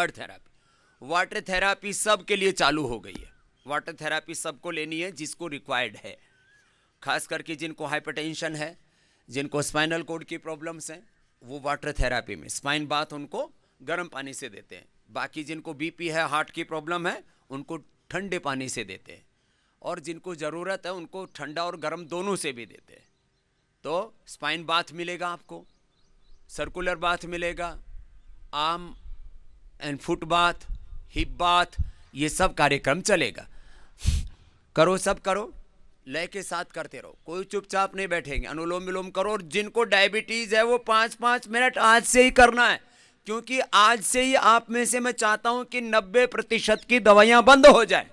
Mud therapy. Water therapy सब के लिए चालू हो गई है। वाटर थेरापी सबको लेनी है जिसको रिक्वायर्ड है, खास करके जिनको हाइपरटेंशन है, जिनको स्पाइनल कोड की प्रॉब्लम्स हैं, वो वाटर थेरापी में स्पाइन बाथ उनको गर्म पानी से देते हैं। बाकी जिनको बीपी है, हार्ट की प्रॉब्लम है, उनको ठंडे पानी से देते हैं, और जिनको ज़रूरत है उनको ठंडा और गर्म दोनों से भी देते हैं। तो स्पाइन बाथ मिलेगा आपको, सर्कुलर बाथ मिलेगा, arm and foot bath, hip bath, ये सब कार्यक्रम चलेगा। करो, सब करो, लय के साथ करते रहो, कोई चुपचाप नहीं बैठेंगे। अनुलोम विलोम करो, और जिनको डायबिटीज है वो 5-5 मिनट आज से ही करना है, क्योंकि आज से ही आप में से मैं चाहता हूं कि 90% की दवाइयां बंद हो जाए।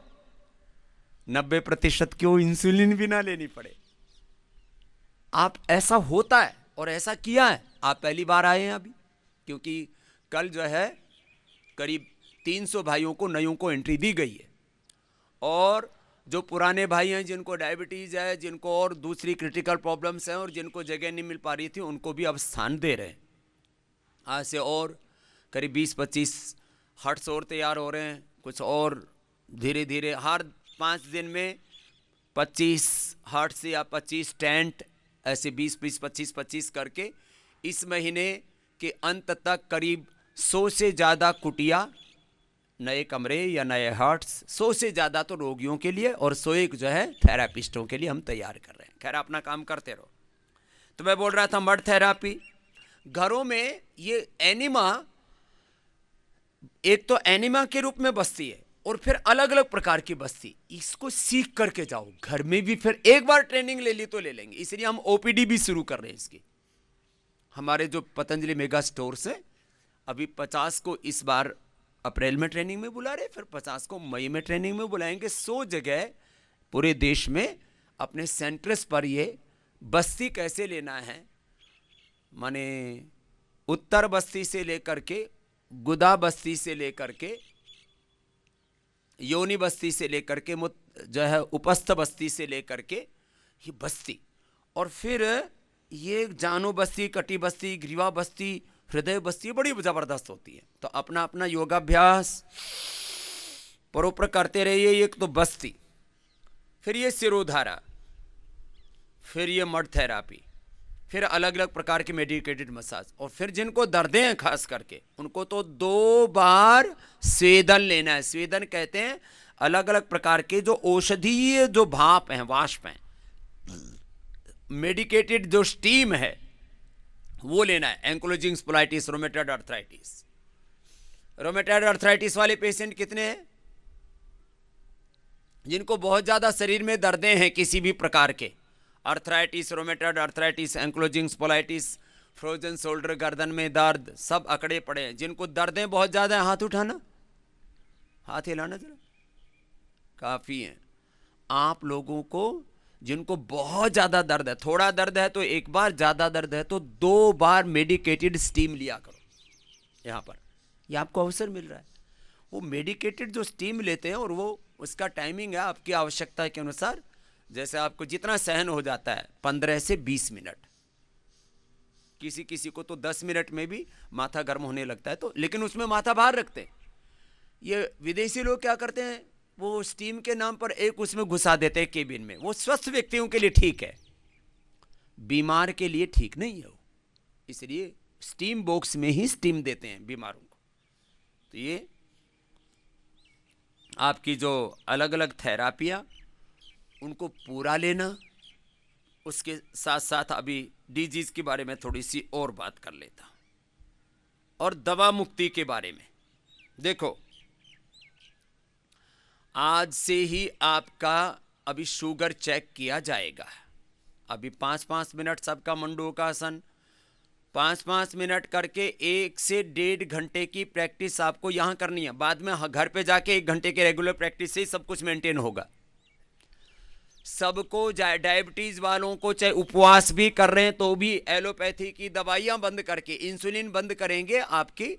90% क्यों, इंसुलिन भी ना लेनी पड़े। आप ऐसा होता है और ऐसा किया है, आप पहली बार आए हैं अभी, क्योंकि कल जो है करीब 300 भाइयों को नयों को एंट्री दी गई है, और जो पुराने भाई हैं जिनको डायबिटीज है, जिनको और दूसरी क्रिटिकल प्रॉब्लम्स हैं, और जिनको जगह नहीं मिल पा रही थी, उनको भी अब स्थान दे रहे हैं। आज से और करीब 20-25 हट्स और तैयार हो रहे हैं, कुछ और धीरे धीरे हर 5 दिन में 25 हट्स या 25 टेंट, ऐसे 20-20, 25-25 करके इस महीने के अंत तक करीब 100 से ज़्यादा कुटिया, नए कमरे या नए हट्स, 100 से ज़्यादा तो रोगियों के लिए और 100 एक जो है थेरापिस्टों के लिए हम तैयार कर रहे हैं। खैर, अपना काम करते रहो। तो मैं बोल रहा था मड थेरापी। घरों में ये एनिमा, एक तो एनिमा के रूप में बस्ती है, और फिर अलग अलग प्रकार की बस्ती, इसको सीख करके जाओ घर में भी। फिर एक बार ट्रेनिंग ले ली तो ले लेंगे, इसलिए हम ओपीडी भी शुरू कर रहे हैं इसकी। हमारे जो पतंजलि मेगा स्टोर्स है, अभी 50 को इस बार अप्रैल में ट्रेनिंग में बुला रहे, फिर 50 को मई में ट्रेनिंग में बुलाएंगे। 100 जगह पूरे देश में अपने सेंटर्स पर ये बस्ती कैसे लेना है, माने उत्तर बस्ती से लेकर के, गुदा बस्ती से लेकर के, योनि बस्ती से लेकर के, जो है उपस्थ बस्ती से लेकर के ये बस्ती, और फिर ये जानो बस्ती, कटी बस्ती, ग्रीवा बस्ती, हृदय बस्ती बड़ी ज़बरदस्त होती है। तो अपना अपना योगाभ्यास परोपर करते रहिए। एक तो बस्ती, फिर ये सिरोधारा, फिर ये मड थेरापी, फिर अलग अलग प्रकार के मेडिकेटेड मसाज, और फिर जिनको दर्दें हैं खास करके, उनको तो 2 बार स्वेदन लेना है। स्वेदन कहते हैं अलग अलग प्रकार के जो औषधीय जो भाप हैं, वाष्प हैं, मेडिकेटेड जो स्टीम है वो लेना है। एंकोलोजिंग स्पोलाइटिस, रोमेटॉइड अर्थराइटिस। रोमेटॉइड अर्थराइटिस वाले पेशेंट कितने हैं? जिनको बहुत ज्यादा शरीर में दर्दें हैं किसी भी प्रकार के, arthritis, rheumatoid arthritis, ankylosing spondylitis, frozen shoulder, गर्दन में दर्द, सब अकड़े पड़े हैं। जिनको दर्दें बहुत ज्यादा है, हाथ उठाना, हाथ हिलाना जरा, काफी है। आप लोगों को जिनको बहुत ज्यादा दर्द है, थोड़ा दर्द है तो एक बार, ज्यादा दर्द है तो 2 बार मेडिकेटेड स्टीम लिया करो। यहां पर यह आपको अवसर मिल रहा है। वो मेडिकेटेड जो स्टीम लेते हैं, और वो उसका टाइमिंग है आपकी आवश्यकता के अनुसार, जैसे आपको जितना सहन हो जाता है, 15 से 20 मिनट। किसी किसी को तो 10 मिनट में भी माथा गर्म होने लगता है, तो लेकिन उसमें माथा बाहर रखते हैं। ये विदेशी लोग क्या करते हैं, वो स्टीम के नाम पर एक उसमें घुसा देते हैं केबिन में। वो स्वस्थ व्यक्तियों के लिए ठीक है, बीमार के लिए ठीक नहीं है वो, इसलिए स्टीम बॉक्स में ही स्टीम देते हैं बीमारों को। तो ये आपकी जो अलग अलग थेरापियां, उनको पूरा लेना। उसके साथ साथ अभी डिजीज के बारे में थोड़ी सी और बात कर लेता, और दवा मुक्ति के बारे में। देखो, आज से ही आपका अभी शुगर चेक किया जाएगा। अभी 5-5 मिनट सबका मंडूकासन, 5-5 मिनट करके 1 से 1.5 घंटे की प्रैक्टिस आपको यहां करनी है। बाद में घर पे जाके 1 घंटे के रेगुलर प्रैक्टिस से ही सब कुछ मेंटेन होगा। सबको, डायबिटीज वालों को चाहे उपवास भी कर रहे हैं तो भी एलोपैथी की दवाइयां बंद करके, इंसुलिन बंद करेंगे, आपकी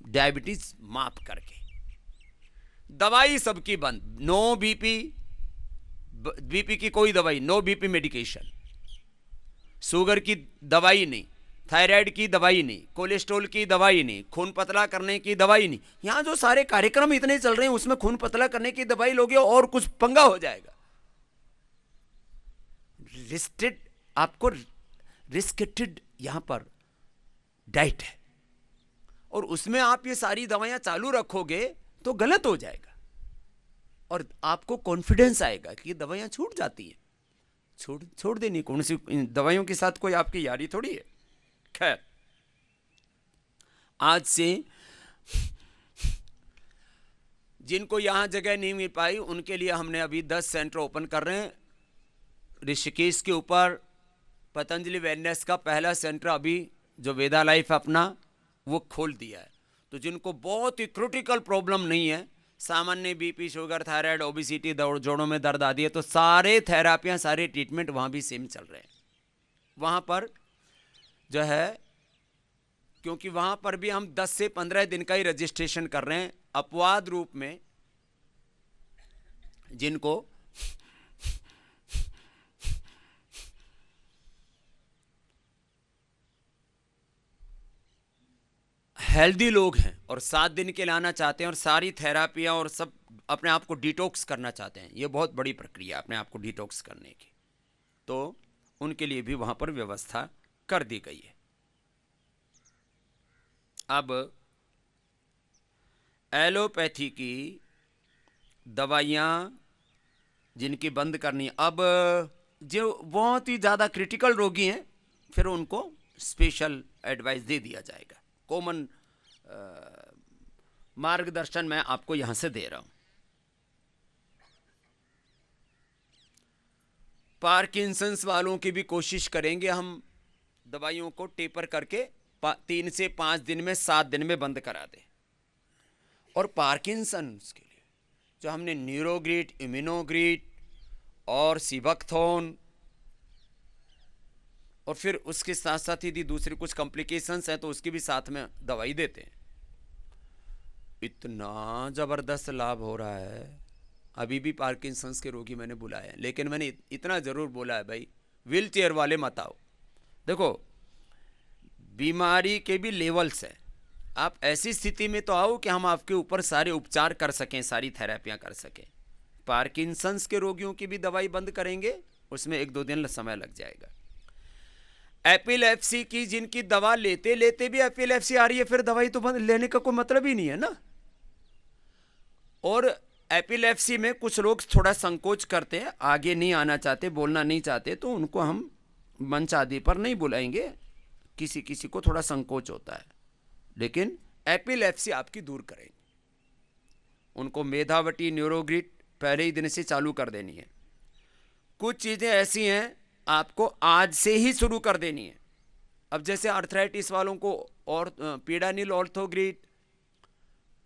डायबिटीज माप करके। दवाई सबकी बंद, नो बीपी, बीपी की कोई दवाई, नो बीपी मेडिकेशन, शुगर की दवाई नहीं, थायराइड की दवाई नहीं, कोलेस्ट्रॉल की दवाई नहीं, खून पतला करने की दवाई नहीं। यहाँ जो सारे कार्यक्रम इतने चल रहे हैं उसमें खून पतला करने की दवाई लोगे और कुछ पंगा हो जाएगा। आपको रिस्ट्रिक्टेड यहाँ पर डाइट है और उसमें आप ये सारी दवाइयाँ चालू रखोगे तो गलत हो जाएगा और आपको कॉन्फिडेंस आएगा कि ये दवाइयाँ छूट जाती हैं। छोड़ देनी, कौन सी दवाइयों के साथ कोई आपकी यारी थोड़ी है। खैर, आज से जिनको यहाँ जगह नहीं मिल पाई उनके लिए हमने अभी 10 सेंटर ओपन कर रहे हैं। ऋषिकेश के ऊपर पतंजलि वेलनेस का पहला सेंटर अभी जो वेदा लाइफ अपना वो खोल दिया है। तो जिनको बहुत ही क्रिटिकल प्रॉब्लम नहीं है, सामान्य बीपी, शुगर, थायराइड, ओबिसिटी, जोड़ों में दर्द आदि है, तो सारे थेरापियाँ, सारे ट्रीटमेंट वहाँ भी सेम चल रहे हैं। वहाँ पर जो है, क्योंकि वहाँ पर भी हम 10 से 15 दिन का ही रजिस्ट्रेशन कर रहे हैं। अपवाद रूप में जिनको हेल्दी लोग हैं और 7 दिन के लाना चाहते हैं और सारी थेरापियाँ और सब अपने आप को डिटॉक्स करना चाहते हैं, ये बहुत बड़ी प्रक्रिया है अपने आप को डिटॉक्स करने की, तो उनके लिए भी वहाँ पर व्यवस्था कर दी गई है। अब एलोपैथी की दवाइयाँ जिनकी बंद करनी, अब जो बहुत ही ज़्यादा क्रिटिकल रोगी हैं फिर उनको स्पेशल एडवाइस दे दिया जाएगा। कॉमन मार्गदर्शन मैं आपको यहाँ से दे रहा हूँ। पार्किंसंस वालों की भी कोशिश करेंगे हम दवाइयों को टेपर करके 3 से 5 दिन में, 7 दिन में बंद करा दें। और पार्किंसंस के लिए जो हमने न्यूरोग्रीट, इम्यूनोग्रीट और सिबकथोन और फिर उसके साथ साथ यदि दूसरी कुछ कॉम्प्लिकेशंस हैं तो उसकी भी साथ में दवाई देते हैं। इतना ज़बरदस्त लाभ हो रहा है। अभी भी पार्किंसंस के रोगी मैंने बुलाए हैं, लेकिन मैंने इतना ज़रूर बोला है, भाई व्हील चेयर वाले मत आओ। देखो, बीमारी के भी लेवल्स हैं। आप ऐसी स्थिति में तो आओ कि हम आपके ऊपर सारे उपचार कर सकें, सारी थेरेपियाँ कर सकें। पार्किंसंस के रोगियों की भी दवाई बंद करेंगे, उसमें 1-2 दिन समय लग जाएगा। एपिलेप्सी की जिनकी दवा लेते लेते भी एपिलेप्सी आ रही है, फिर दवाई तो बंद लेने का कोई मतलब ही नहीं है ना। और एपिलेप्सी में कुछ लोग थोड़ा संकोच करते हैं, आगे नहीं आना चाहते, बोलना नहीं चाहते, तो उनको हम मंच आदि पर नहीं बुलाएंगे। किसी किसी को थोड़ा संकोच होता है, लेकिन एपिलेप्सी आपकी दूर करेंगे। उनको मेधावटी, न्यूरोग्रिड पहले ही दिन से चालू कर देनी है। कुछ चीज़ें ऐसी हैं आपको आज से ही शुरू कर देनी है। अब जैसे आर्थराइटिस वालों को और पीडानिल, ऑर्थोग्रिड,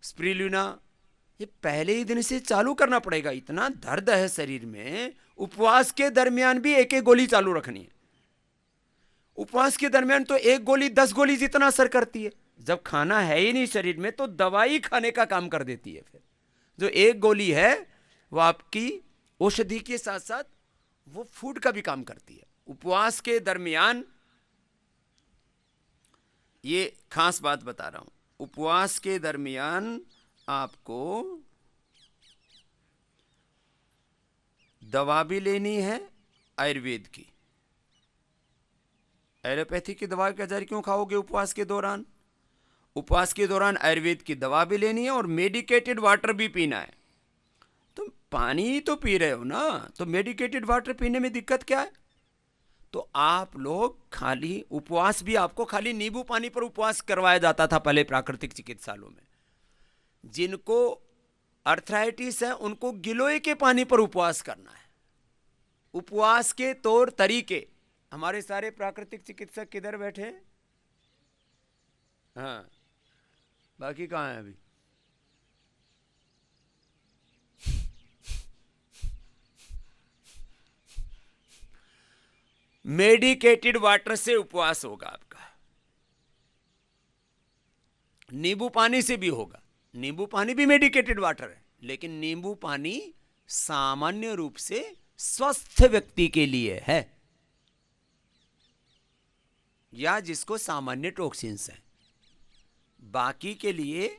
स्प्रिलुना, ये पहले ही दिन से चालू करना पड़ेगा। इतना दर्द है शरीर में, उपवास के दरमियान भी एक एक गोली चालू रखनी है। उपवास के दरमियान तो एक गोली 10 गोली जितना असर करती है। जब खाना है ही नहीं शरीर में तो दवाई खाने का काम कर देती है। फिर जो एक गोली है वो आपकी औषधि के साथ साथ वो फूड का भी काम करती है। उपवास के दरमियान, ये खास बात बता रहा हूं, उपवास के दरमियान आपको दवा भी लेनी है आयुर्वेद की। एलोपैथी की दवा का जहर क्यों खाओगे उपवास के दौरान? उपवास के दौरान आयुर्वेद की दवा भी लेनी है और मेडिकेटेड वाटर भी पीना है। तुम पानी तो पी रहे हो ना, तो मेडिकेटेड वाटर पीने में दिक्कत क्या है? तो आप लोग खाली उपवास भी, आपको खाली नींबू पानी पर उपवास करवाया जाता था पहले प्राकृतिक चिकित्सालयों में। जिनको अर्थराइटिस है उनको गिलोय के पानी पर उपवास करना है। उपवास के तौर तरीके, हमारे सारे प्राकृतिक चिकित्सक किधर बैठे हैं? हाँ, बाकी कहाँ है अभी? मेडिकेटेड वाटर से उपवास होगा आपका, नींबू पानी से भी होगा। नींबू पानी भी मेडिकेटेड वाटर है, लेकिन नींबू पानी सामान्य रूप से स्वस्थ व्यक्ति के लिए है। या जिसको सामान्य टॉक्सिन्स हैं। बाकी के लिए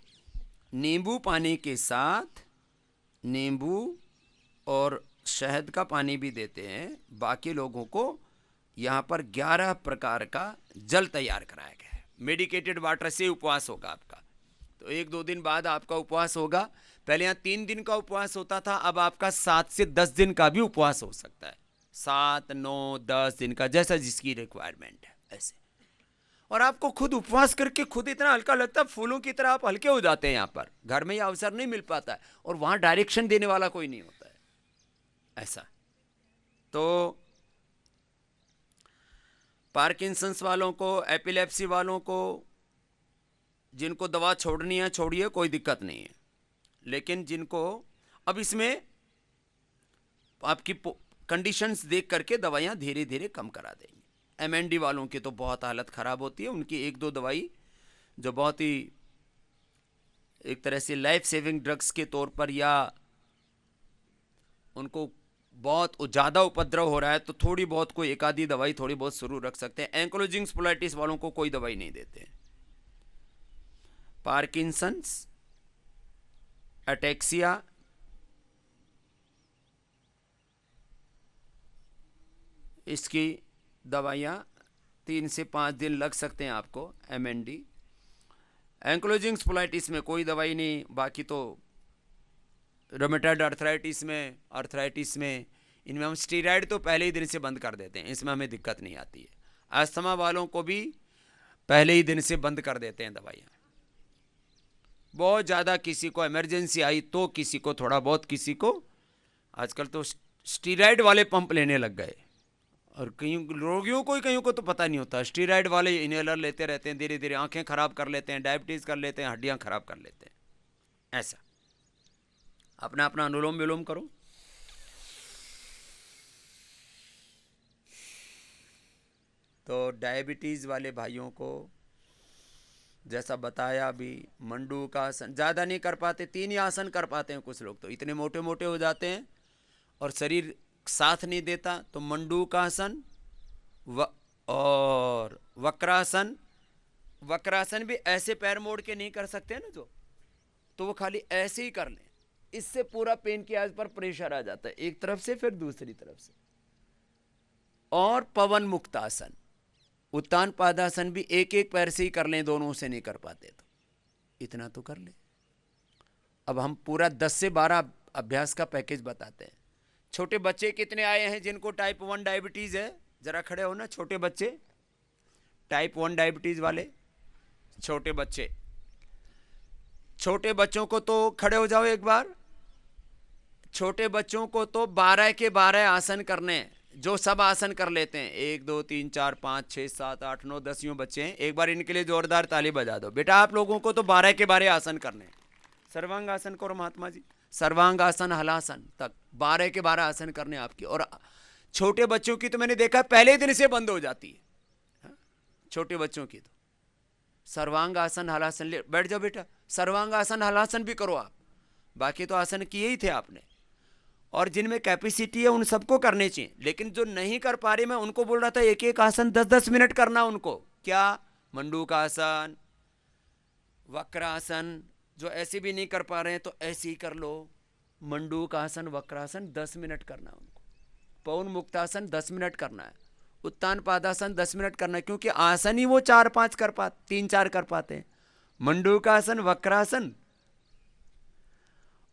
नींबू पानी के साथ नींबू और शहद का पानी भी देते हैं। बाकी लोगों को यहाँ पर 11 प्रकार का जल तैयार कराया गया है। मेडिकेटेड वाटर से उपवास होगा आपका। तो 1-2 दिन बाद आपका उपवास होगा। पहले यहाँ 3 दिन का उपवास होता था, अब आपका 7 से 10 दिन का भी उपवास हो सकता है। 7, 9, 10 दिन का, जैसा जिसकी रिक्वायरमेंट है ऐसे। और आपको खुद उपवास करके खुद इतना हल्का लगता है, फूलों की तरह आप हल्के हो जाते हैं। यहाँ पर घर में ये अवसर नहीं मिल पाता है, और वहाँ डायरेक्शन देने वाला कोई नहीं होता है ऐसा। तो पार्किंसंस वालों को, एपिलेप्सी वालों को, जिनको दवा छोड़नी है छोड़िए, कोई दिक्कत नहीं है। लेकिन जिनको, अब इसमें आपकी कंडीशंस देख करके दवाइयाँ धीरे धीरे कम करा देंगे। MND वालों की तो बहुत हालत ख़राब होती है। उनकी 1-2 दवाई जो बहुत ही एक तरह से लाइफ सेविंग ड्रग्स के तौर पर, या उनको बहुत ज़्यादा उपद्रव हो रहा है तो थोड़ी बहुत कोई एक आधी दवाई थोड़ी बहुत शुरू रख सकते हैं। एंक्लोजिंग स्पोलाइटिस वालों को कोई दवाई नहीं देते हैं। पार्किंसंस, अटैक्सिया, इसकी दवाइयाँ 3 से 5 दिन लग सकते हैं आपको। MND, एंक्लोजिंग स्पोलाइटिस में कोई दवाई नहीं। बाकी तो रोमेटॉइड अर्थराइटिस में इनमें हम स्टीरॉयड तो पहले ही दिन से बंद कर देते हैं, इसमें हमें दिक्कत नहीं आती है। अस्थमा वालों को भी पहले ही दिन से बंद कर देते हैं दवाइयाँ। बहुत ज़्यादा किसी को इमरजेंसी आई तो किसी को थोड़ा बहुत, किसी को आजकल तो स्टीरॉयड वाले पंप लेने लग गए। और कई रोगियों को, कईयों को तो पता नहीं होता। स्टीरॉयड वाले इनहेलर लेते रहते हैं, धीरे धीरे आंखें खराब कर लेते हैं, डायबिटीज़ कर लेते हैं, हड्डियां खराब कर लेते हैं ऐसा। अपना अपना अनुलोम विलोम करो। तो डायबिटीज़ वाले भाइयों को जैसा बताया अभी, मंडू का आसन ज़्यादा नहीं कर पाते, 3 ही आसन कर पाते हैं कुछ लोग। तो इतने मोटे मोटे हो जाते हैं और शरीर साथ नहीं देता। तो मंडू का आसन और वक्रासन। वक्रासन भी ऐसे पैर मोड़ के नहीं कर सकते ना जो, तो वो खाली ऐसे ही कर लें। इससे पूरा पेन की आज पर प्रेशर आ जाता है, एक तरफ से फिर दूसरी तरफ से। और पवन मुक्तासन, उत्तान पादासन भी एक एक पैर से ही कर लें, दोनों से नहीं कर पाते तो इतना तो कर लें। अब हम पूरा 10 से 12 अभ्यास का पैकेज बताते हैं। छोटे बच्चे कितने आए हैं जिनको टाइप 1 डायबिटीज़ है? जरा खड़े हो ना छोटे बच्चे, टाइप 1 डायबिटीज़ वाले छोटे बच्चे। छोटे बच्चों को तो खड़े हो जाओ एक बार। छोटे बच्चों को तो 12 के 12 आसन करने हैं, जो सब आसन कर लेते हैं। 1 2 3 4 5 6 7 8 9 10 यूँ बच्चे हैं। एक बार इनके लिए जोरदार ताली बजा दो। बेटा आप लोगों को तो 12 के 12 आसन करने हैं। सर्वांग आसन करो महात्मा जी, सर्वांग आसन, हलासन तक 12 के 12 आसन करने आपकी। और छोटे बच्चों की तो मैंने देखा पहले दिन से बंद हो जाती है। छोटे बच्चों की तो सर्वांग आसन, हलासन ले बैठ जाओ बेटा। सर्वांग आसन, हलासन भी करो आप, बाकी तो आसन किए ही थे आपने। और जिनमें कैपेसिटी है उन सबको करने चाहिए, लेकिन जो नहीं कर पा रहे, मैं उनको बोल रहा था एक एक आसन 10-10 मिनट करना उनको। क्या? मंडूक आसन, वक्रासन। जो ऐसे भी नहीं कर पा रहे हैं तो ऐसे ही कर लो। मंडूक आसन, वक्रासन 10 मिनट करना उनको। पवन मुक्तासन 10 मिनट करना है। उत्तान पादासन 10 मिनट करना है, क्योंकि आसन ही वो 4-5 कर पाते, 3-4 कर पाते हैं। मंडूक आसन, वक्रासन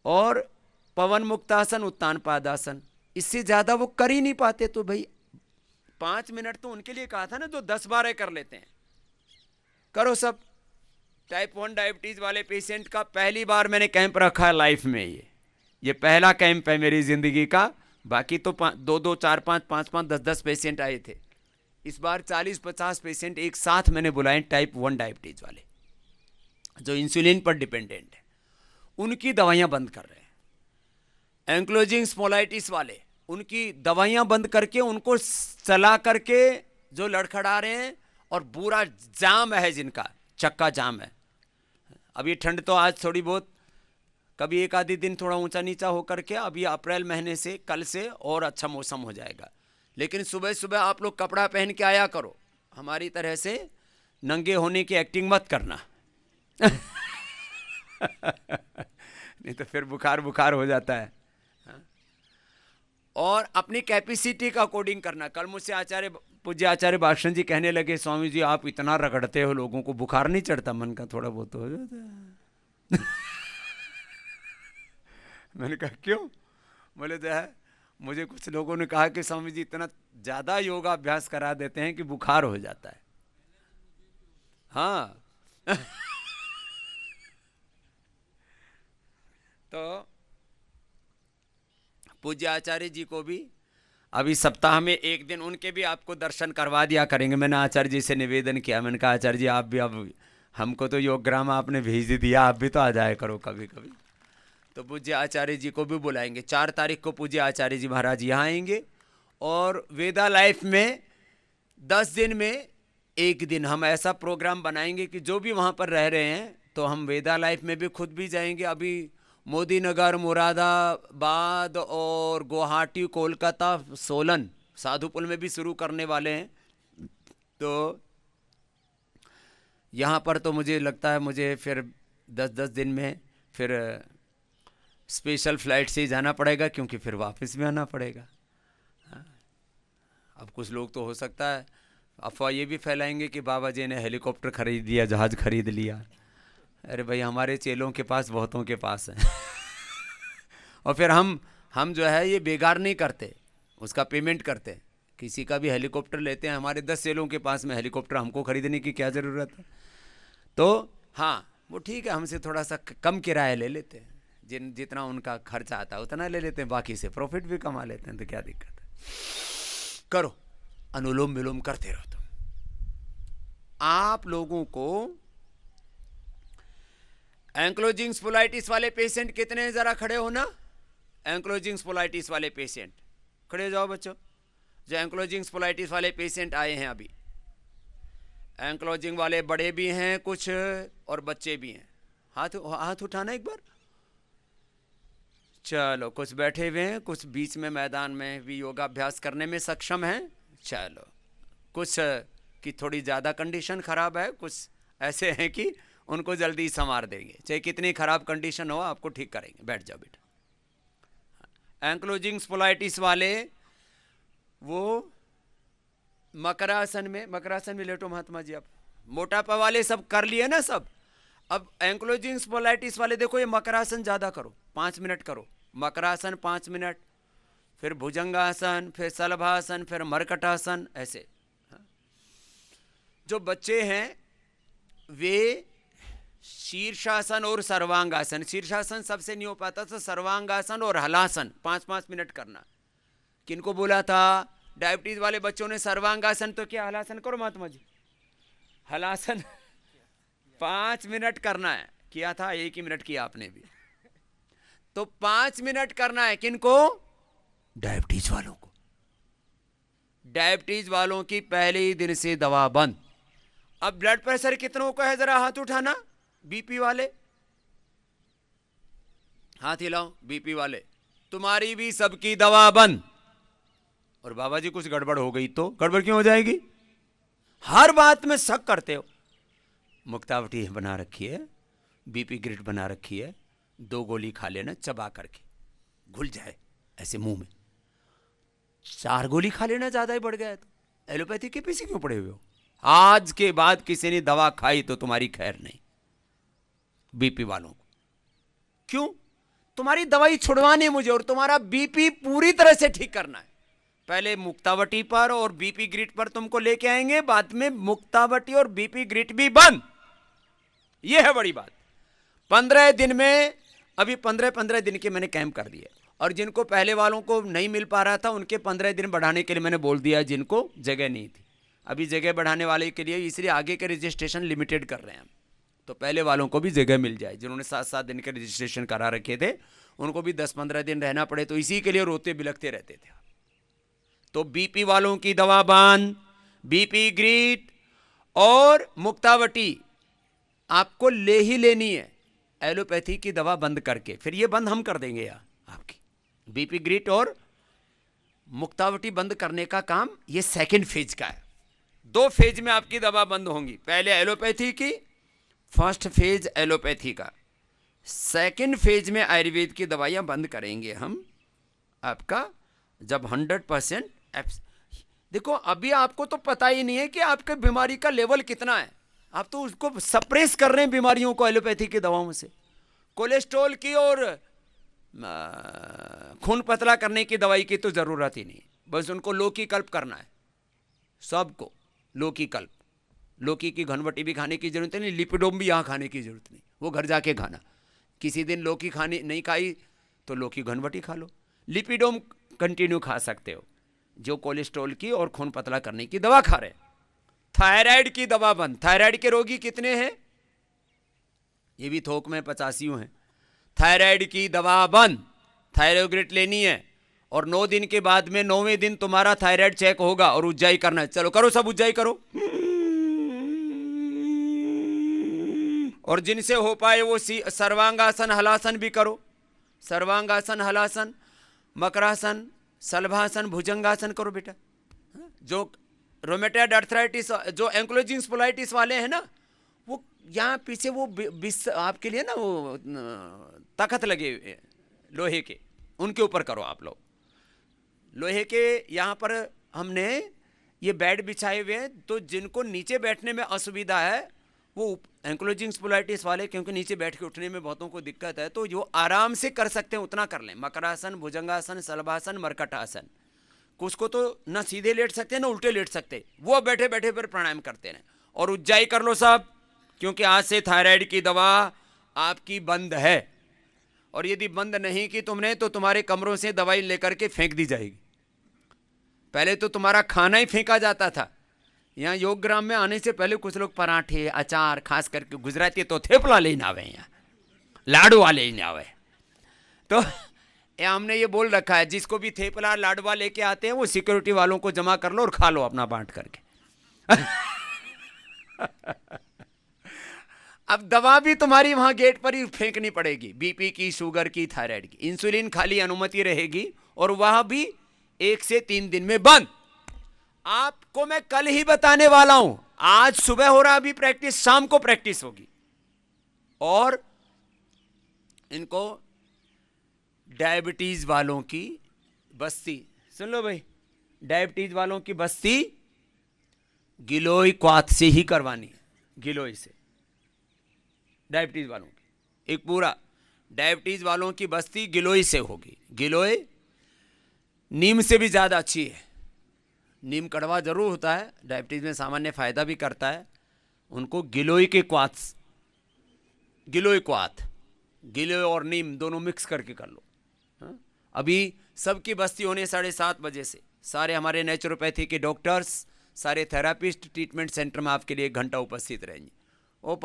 और पवन मुक्तासन, उत्तान पादासन, इससे ज्यादा वो कर ही नहीं पाते। तो भाई 5 मिनट तो उनके लिए कहा था ना, जो 10-12 कर लेते हैं। करो सब। टाइप 1 डायबिटीज वाले पेशेंट का पहली बार मैंने कैंप रखा है लाइफ में। ये पहला कैंप है मेरी जिंदगी का। बाकी तो 2-2 4-5 5-5 10-10 पेशेंट आए थे। इस बार 40-50 पेशेंट एक साथ मैंने बुलाए, टाइप 1 डायबिटीज वाले जो इंसुलिन पर डिपेंडेंट है। उनकी दवाइयां बंद कर रहे हैं। एंक्लोजिंग स्पोलाइटिस वाले, उनकी दवाइयां बंद करके उनको चला करके जो लड़खड़ा रहे हैं, और पूरा जाम है जिनका, चक्का जाम है। अब ये ठंड तो आज थोड़ी बहुत, कभी एक आधी दिन थोड़ा ऊंचा नीचा होकर के, अब ये अप्रैल महीने से, कल से और अच्छा मौसम हो जाएगा। लेकिन सुबह सुबह आप लोग कपड़ा पहन के आया करो, हमारी तरह से नंगे होने की एक्टिंग मत करना नहीं तो फिर बुखार बुखार हो जाता है। और अपनी कैपेसिटी का कोडिंग करना। कल मुझसे पूज्य आचार्य भाषण जी कहने लगे, स्वामी जी आप इतना रगड़ते हो लोगों को, बुखार नहीं चढ़ता? मन का थोड़ा बहुत हो जाता है मैंने कहा क्यों? बोले तो है, मुझे कुछ लोगों ने कहा कि स्वामी जी इतना ज्यादा योगा अभ्यास करा देते हैं कि बुखार हो जाता है। हाँ तो पूज्य आचार्य जी को भी अभी सप्ताह में एक दिन उनके भी आपको दर्शन करवा दिया करेंगे। मैंने आचार्य जी से निवेदन किया, मैंने कहा आचार्य जी आप भी, अब हमको तो योगग्राम आपने भेज दिया, आप भी तो आ जाया करो कभी कभी। तो पूज्य आचार्य जी को भी बुलाएंगे। 4 तारीख को पूज्य आचार्य जी महाराज यहाँ आएंगे और वेदा लाइफ में 10 दिन में एक दिन हम ऐसा प्रोग्राम बनाएंगे कि जो भी वहाँ पर रह रहे हैं तो हम वेदा लाइफ में भी खुद भी जाएंगे। अभी मोदी नगर, मुरादाबाद और गुवाहाटी, कोलकाता, सोलन, साधुपुल में भी शुरू करने वाले हैं। तो यहाँ पर तो मुझे लगता है मुझे फिर 10-10 दिन में फिर स्पेशल फ्लाइट से ही जाना पड़ेगा, क्योंकि फिर वापस भी आना पड़ेगा। अब कुछ लोग तो हो सकता है अफवाह ये भी फैलाएंगे कि बाबा जी ने हेलीकॉप्टर खरीद लिया, जहाज खरीद लिया। अरे भाई हमारे चेलों के पास बहुतों के पास है और फिर हम जो है ये बेकार नहीं करते, उसका पेमेंट करते। किसी का भी हेलीकॉप्टर लेते हैं, हमारे 10 चेलों के पास में हेलीकॉप्टर, हमको खरीदने की क्या ज़रूरत है? तो हाँ वो ठीक है, हमसे थोड़ा सा कम किराया ले लेते हैं, जितना उनका खर्चा आता है उतना ले लेते हैं, बाकी से प्रॉफिट भी कमा लेते हैं। तो क्या दिक्कत है? करो, अनुलोम विलोम करते रहो। तुम आप लोगों को एंक्लोजिंग स्पोलाइटिस वाले पेशेंट कितने हैं? जरा खड़े हो ना। एंक्लोजिंग स्पोलाइटिस वाले पेशेंट खड़े हो जाओ बच्चों। जो एंक्लोजिंग स्पोलाइटिस वाले पेशेंट आए हैं अभी, एंक्लोजिंग वाले बड़े भी हैं कुछ और बच्चे भी हैं। हाथ उठाना एक बार। चलो, कुछ बैठे हुए हैं, कुछ बीच में मैदान में भी योगाभ्यास करने में सक्षम हैं। चलो, कुछ की थोड़ी ज़्यादा कंडीशन खराब है, कुछ ऐसे हैं कि उनको जल्दी संवार देंगे। चाहे कितनी खराब कंडीशन हो आपको ठीक करेंगे। बैठ जाओ बेटा। एंक्लोजिंग स्पोलाइटिस वाले वो मकरासन में लेटो महात्मा जी। आप मोटापा वाले सब कर लिए ना सब। अब एंक्लोजिंग स्पोलाइटिस वाले देखो, ये मकरासन ज़्यादा करो, 5 मिनट करो मकरासन, 5 मिनट, फिर भुजंगासन, फिर सलभासन, फिर मरकटासन, ऐसे। जो बच्चे हैं वे शीर्षासन और सर्वांगासन, शीर्षासन सबसे नहीं हो पाता तो सर्वांगासन और हलासन 5-5 मिनट करना। किनको बोला था? डायबिटीज वाले बच्चों ने सर्वांगासन तो क्या, हलासन करो महात्मा जी। हलासन 5 मिनट करना है। किया था, 1 ही मिनट किया आपने भी। तो 5 मिनट करना है। किनको? डायबिटीज वालों को। डायबिटीज वालों की पहले ही दिन से दवा बंद। अब ब्लड प्रेशर कितनों का है? जरा हाथ उठाना। बीपी वाले हाथ हिलाओ। बीपी वाले, तुम्हारी भी सबकी दवा बंद। और बाबा जी कुछ गड़बड़ हो गई तो? गड़बड़ क्यों हो जाएगी? हर बात में शक करते हो। मुक्तावटी बना रखी है, बीपी ग्रिड बना रखी है, 2 गोली खा लेना चबा करके, घुल जाए ऐसे मुंह में। 4 गोली खा लेना ज्यादा ही बढ़ गया है तो एलोपैथी के पीछे क्यों पड़े हुए हो? आज के बाद किसी ने दवा खाई तो तुम्हारी खैर नहीं। बीपी वालों को क्यों? तुम्हारी दवाई छुड़वानी मुझे और तुम्हारा बीपी पूरी तरह से ठीक करना है। पहले मुक्तावटी पर और बीपी ग्रिड पर तुमको लेके आएंगे, बाद में मुक्तावटी और बीपी ग्रिड भी बंद। यह है बड़ी बात। 15 दिन में, अभी 15 दिन के मैंने कैंप कर दिए, और जिनको पहले वालों को नहीं मिल पा रहा था उनके 15 दिन बढ़ाने के लिए मैंने बोल दिया, जिनको जगह नहीं थी। अभी जगह बढ़ाने वाले के लिए इसलिए आगे के रजिस्ट्रेशन लिमिटेड कर रहे हैं हम, तो पहले वालों को भी जगह मिल जाए। जिन्होंने 7-7 दिन के रजिस्ट्रेशन करा रखे थे उनको भी 10-15 दिन रहना पड़े, तो इसी के लिए रोते बिलखते रहते थे। तो बीपी वालों की दवा बंद, बीपी ग्रिड और मुक्तावटी आपको ले ही लेनी है। एलोपैथी की दवा बंद करके फिर ये बंद हम कर देंगे यार। आपकी बीपी ग्रिड और मुक्तावटी बंद करने का काम ये सेकंड फेज का है। 2 फेज में आपकी दवा बंद होंगी। पहले एलोपैथी की, फर्स्ट फेज एलोपैथी का, सेकंड फेज में आयुर्वेद की दवाइयाँ बंद करेंगे हम आपका, जब 100%। देखो अभी आपको तो पता ही नहीं है कि आपके बीमारी का लेवल कितना है, आप तो उसको सप्रेस कर रहे हैं बीमारियों को एलोपैथी की दवाओं से। कोलेस्ट्रॉल की और खून पतला करने की दवाई की तो ज़रूरत ही नहीं, बस उनको लौकी कल्प करना है, सबको लौकी कल्प। लौकी की घनवटी भी खाने की जरूरत नहीं, लिपिडोम भी यहाँ खाने की जरूरत नहीं, वो घर जाके खाना। किसी दिन लौकी खानी नहीं खाई तो लौकी घनवटी खा लो, लिपिडोम कंटिन्यू खा सकते हो, जो कोलेस्ट्रॉल की और खून पतला करने की दवा खा रहे। थायराइड की दवा बंद। थायराइड के रोगी कितने हैं? ये भी थोक में 85 हैं। थायराइड की दवा बंद, थायरोग्रेट लेनी है, और 9 दिन के बाद में 9वें दिन तुम्हारा थायराइड चेक होगा और उज्जाई करना है। चलो करो, सब उज्जाई करो, और जिनसे हो पाए वो सर्वांगासन हलासन भी करो। सर्वांगासन, हलासन, मकरासन, सलभासन, भुजंगासन करो बेटा। जो रोमेटॉइड अर्थराइटिस, जो एंक्लोजिंग स्पोलाइटिस वाले हैं ना, वो यहाँ पीछे वो आपके लिए ना वो तख्त लगे लोहे के, उनके ऊपर करो आप लोग। लोहे के यहाँ पर हमने ये बेड बिछाए हुए हैं, तो जिनको नीचे बैठने में असुविधा है वो एंक्लोजिंग स्पोलाइटिस वाले, क्योंकि नीचे बैठ के उठने में बहुतों को दिक्कत है, तो जो आराम से कर सकते हैं उतना कर लें। मकरासन, भुजंगासन, सलभासन, मरकटासन। कुछ को तो ना सीधे लेट सकते हैं ना उल्टे लेट सकते, वो बैठे बैठे पर प्राणायाम करते रहें, और उज्जाई कर लो सब, क्योंकि आज से थायराइड की दवा आपकी बंद है। और यदि बंद नहीं की तुमने तो तुम्हारे कमरों से दवाई लेकर के फेंक दी जाएगी। पहले तो तुम्हारा खाना ही फेंका जाता था। यहाँ योग ग्राम में आने से पहले कुछ लोग पराठे, अचार, खास करके गुजराती तो थेपला लेने आवे, यहाँ लाडवा लेने आवे। तो हमने ये बोल रखा है, जिसको भी थेपला लाडवा लेके आते हैं वो सिक्योरिटी वालों को जमा कर लो और खा लो अपना बांट करके। अब दवा भी तुम्हारी वहां गेट पर ही फेंकनी पड़ेगी, बीपी की, शुगर की, थायराइड की। इंसुलिन खाली अनुमति रहेगी, और वह भी 1 से 3 दिन में बंद। आपको मैं कल ही बताने वाला हूं, आज सुबह हो रहा अभी प्रैक्टिस, शाम को प्रैक्टिस होगी। और इनको डायबिटीज वालों की बस्ती, सुन लो भाई, डायबिटीज वालों की बस्ती गिलोय क्वाथ से ही करवानी है, गिलोय से। डायबिटीज वालों की एक पूरा डायबिटीज वालों की बस्ती गिलोय से होगी। गिलोय नीम से भी ज़्यादा अच्छी है। नीम कड़वा जरूर होता है, डायबिटीज में सामान्य फायदा भी करता है। उनको गिलोय के क्वाथ, गिलोय क्वाथ, गिलोय और नीम दोनों मिक्स करके कर लो। हाँ? अभी सबकी बस्ती होने 7:30 बजे से सारे हमारे नेचुरोपैथी के डॉक्टर्स, सारे थेरापिस्ट ट्रीटमेंट सेंटर में आपके लिए 1 घंटा उपस्थित रहेंगे। वो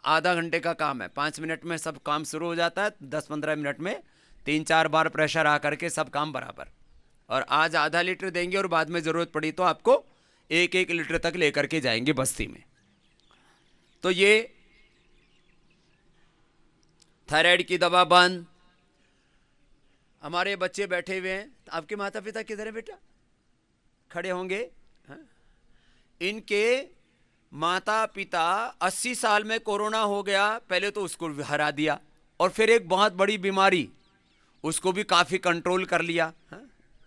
आधा घंटे का काम है, 5 मिनट में सब काम शुरू हो जाता है, 10-15 मिनट में 3-4 बार प्रेशर आ करके सब काम बराबर। और आज आधा लीटर देंगे और बाद में ज़रूरत पड़ी तो आपको 1-1 लीटर तक लेकर के जाएंगे बस्ती में। तो ये थायराइड की दवा बंद। हमारे बच्चे बैठे हुए हैं, आपके माता पिता किधर है बेटा? खड़े होंगे। हाँ? इनके माता पिता 80 साल में कोरोना हो गया, पहले तो उसको हरा दिया, और फिर एक बहुत बड़ी बीमारी, उसको भी काफ़ी कंट्रोल कर लिया। हाँ?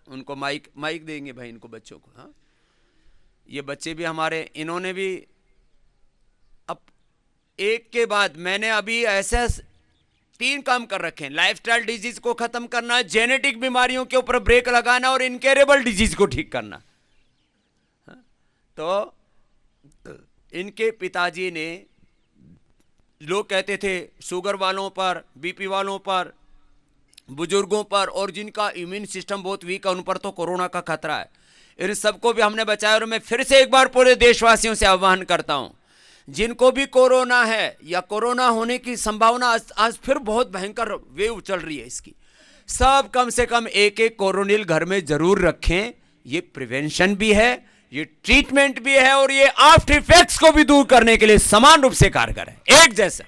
उनको माइक देंगे भाई इनको बच्चों को। हाँ, ये बच्चे भी हमारे, इन्होंने भी अब एक के बाद मैंने अभी ऐसे 3 काम कर रखे हैं। लाइफस्टाइल डिजीज को खत्म करना, जेनेटिक बीमारियों के ऊपर ब्रेक लगाना, और इनकेरेबल डिजीज को ठीक करना। हाँ? तो इनके पिताजी ने, लोग कहते थे शुगर वालों पर, बीपी वालों पर, बुजुर्गों पर, और जिनका इम्यून सिस्टम बहुत वीक है उन पर तो कोरोना का खतरा है। इन सबको भी हमने बचाया। और मैं फिर से एक बार पूरे देशवासियों से आह्वान करता हूं, जिनको भी कोरोना है या कोरोना होने की संभावना आज फिर बहुत भयंकर वेव चल रही है इसकी, सब कम से कम 1-1 कोरोनिल घर में जरूर रखें। ये प्रिवेंशन भी है, ये ट्रीटमेंट भी है, और ये आफ्टर इफेक्ट्स को भी दूर करने के लिए समान रूप से कारगर है, एक जैसा।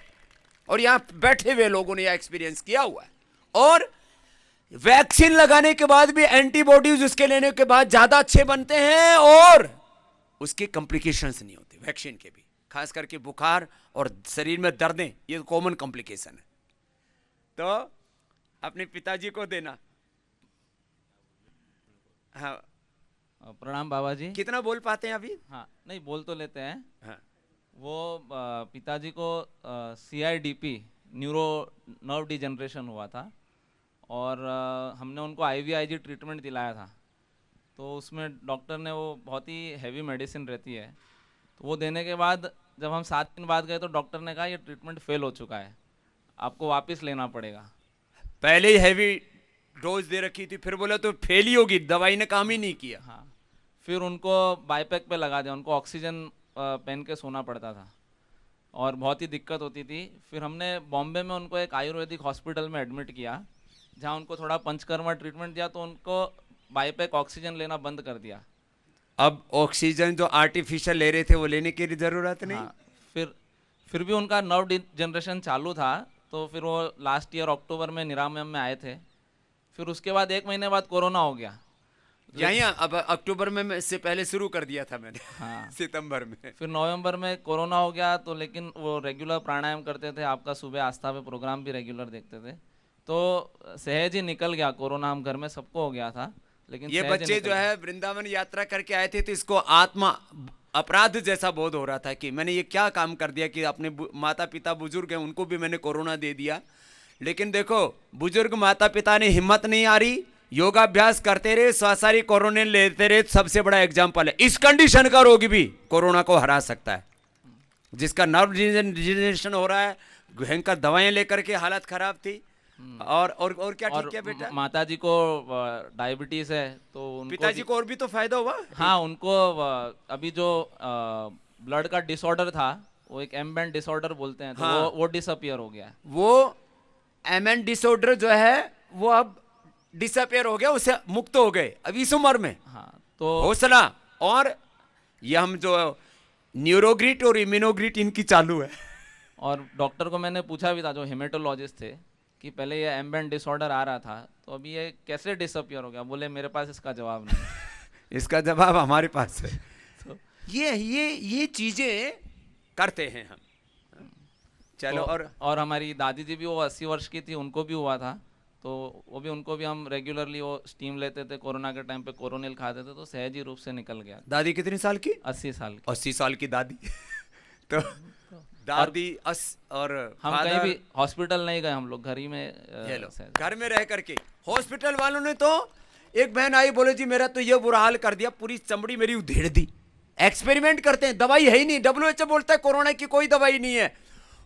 और यहां बैठे हुए लोगों ने यह एक्सपीरियंस किया हुआ है। और वैक्सीन लगाने के बाद भी एंटीबॉडीज उसके लेने के बाद ज्यादा अच्छे बनते हैं, और उसके कॉम्प्लिकेशंस नहीं होते वैक्सीन के भी, खास करके बुखार और शरीर में दर्दें, ये कॉमन कॉम्प्लिकेशन है। तो अपने पिताजी को देना। हाँ, प्रणाम बाबा जी। कितना बोल पाते हैं अभी? हाँ, नहीं बोल तो लेते हैं। हाँ, वो पिताजी को CIDP, न्यूरो नर्व डिजनरेशन हुआ था, और हमने उनको IVIG ट्रीटमेंट दिलाया था। तो उसमें डॉक्टर ने, वो बहुत ही हैवी मेडिसिन रहती है, तो वो देने के बाद जब हम 7 दिन बाद गए तो डॉक्टर ने कहा ये ट्रीटमेंट फेल हो चुका है, आपको वापस लेना पड़ेगा। पहले ही हैवी डोज दे रखी थी, फिर बोला तो फेल ही होगी, दवाई ने काम ही नहीं किया। हाँ, फिर उनको बाईपैक पे लगा दिया, उनको ऑक्सीजन पहन के सोना पड़ता था और बहुत ही दिक्कत होती थी। फिर हमने बॉम्बे में उनको एक आयुर्वेदिक हॉस्पिटल में एडमिट किया, जहाँ उनको थोड़ा पंचकर्मा ट्रीटमेंट दिया, तो उनको बाईपैक ऑक्सीजन लेना बंद कर दिया। अब ऑक्सीजन जो आर्टिफिशियल ले रहे थे वो लेने की जरूरत नहीं। हाँ, फिर भी उनका नर्व डिजनरेशन चालू था, तो फिर वो लास्ट ईयर अक्टूबर में निरामयम में आए थे। फिर उसके बाद 1 महीने बाद कोरोना हो गया। यही अब अक्टूबर में से पहले शुरू कर दिया था मैंने। हाँ, सितंबर में। फिर नवंबर में कोरोना हो गया, तो लेकिन वो रेगुलर प्राणायाम करते थे, आपका सुबह आस्था पे प्रोग्राम भी रेगुलर देखते थे, तो सहज ही निकल गया कोरोना। हम घर में सबको हो गया था, लेकिन ये सहज ही बच्चे निकल जो गया। है वृंदावन यात्रा करके आए थे, तो इसको आत्मा अपराध जैसा बोध हो रहा था कि मैंने ये क्या काम कर दिया कि अपने माता पिता बुजुर्ग हैं उनको भी मैंने कोरोना दे दिया। लेकिन देखो, बुजुर्ग माता पिता ने हिम्मत नहीं आ रही, योगाभ्यास करते रहे, स्वासारी कोरोना लेते रहे। सबसे बड़ा एग्जाम्पल है, इस कंडीशन का रोगी भी कोरोना को हरा सकता है। जिसका नर्व डिजनरेशन हो रहा है, भयंकर दवाएं लेकर के हालत खराब थी। और क्या ठीक है बेटा? माता जी को डायबिटीज है, तो उनको पिताजी को और भी तो फायदा हुआ। हाँ, उनको अभी जो ब्लड का डिसऑर्डर था, वो एक एम्बेंड डिसऑर्डर बोलते हैं, तो हाँ। वो डिसअपियर हो गया है। वो एमएन डिसऑर्डर जो है वो अब डिसअपियर हो गया, उससे मुक्त हो गए अब इस उम्र में। हाँ, तो हौसला। और ये हम जो न्यूरोग्रिट और इम्यूनोग्रिट इनकी चालू है। और डॉक्टर को मैंने पूछा भी था, जो हेमेटोलॉजिस्ट थे, कि पहले ये एम्बेंड डिसऑर्डर आ रहा था, तो अभी ये कैसे डिसअपियर हो गया? बोले मेरे पास इसका जवाब नहीं। इसका जवाब हमारे पास है। तो, ये चीजें करते हैं हम। चलो। तो, और हमारी दादी जी भी, वो 80 वर्ष की थी, उनको भी हुआ था, तो उनको भी हम रेगुलरली वो स्टीम लेते थे, कोरोना के टाइम पे कोरोनिल खाते थे, तो सहजी रूप से निकल गया। दादी कितनी साल की? 80 साल की। 80 साल की दादी। तो दादी और हम कहीं भी हॉस्पिटल नहीं गए, हम लोग घर ही में घर में रह करके। हॉस्पिटल वालों ने तो, एक बहन आई, बोले जी मेरा तो ये बुरा हाल कर दिया, पूरी चमड़ी मेरी उधेड़ दी। एक्सपेरिमेंट करते हैं, दवाई है ही नहीं। WHO बोलता है कोरोना की कोई दवाई नहीं है।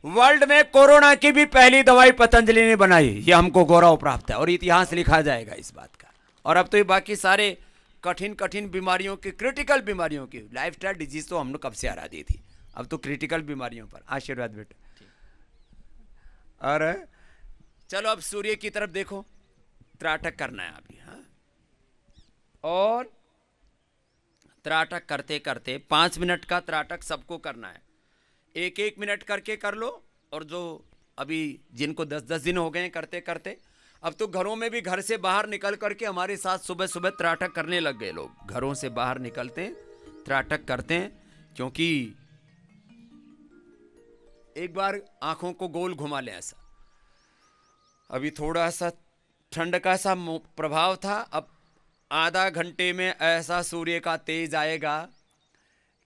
वर्ल्ड में कोरोना की भी पहली दवाई पतंजलि ने बनाई, ये हमको गौरव प्राप्त है और इतिहास लिखा जाएगा इस बात का। और अब तो ये बाकी सारे कठिन बीमारियों की, क्रिटिकल बीमारियों की, लाइफस्टाइल डिजीज तो हमने कब से हरा दी थी, अब तो क्रिटिकल बीमारियों पर आशीर्वाद बेटा। और चलो अब सूर्य की तरफ देखो, त्राटक करना है अभी। हाँ, और त्राटक करते करते 5 मिनट का त्राटक सबको करना है, 1-1 मिनट करके कर लो। और जो अभी जिनको 10-10 दिन हो गए करते करते, अब तो घरों में भी घर से बाहर निकल करके हमारे साथ सुबह सुबह त्राटक करने लग गए लोग। घरों से बाहर निकलते हैं, त्राटक करते हैं, क्योंकि एक बार आंखों को गोल घुमा ले ऐसा। अभी थोड़ा सा ठंड का सा प्रभाव था, अब आधा घंटे में ऐसा सूर्य का तेज आएगा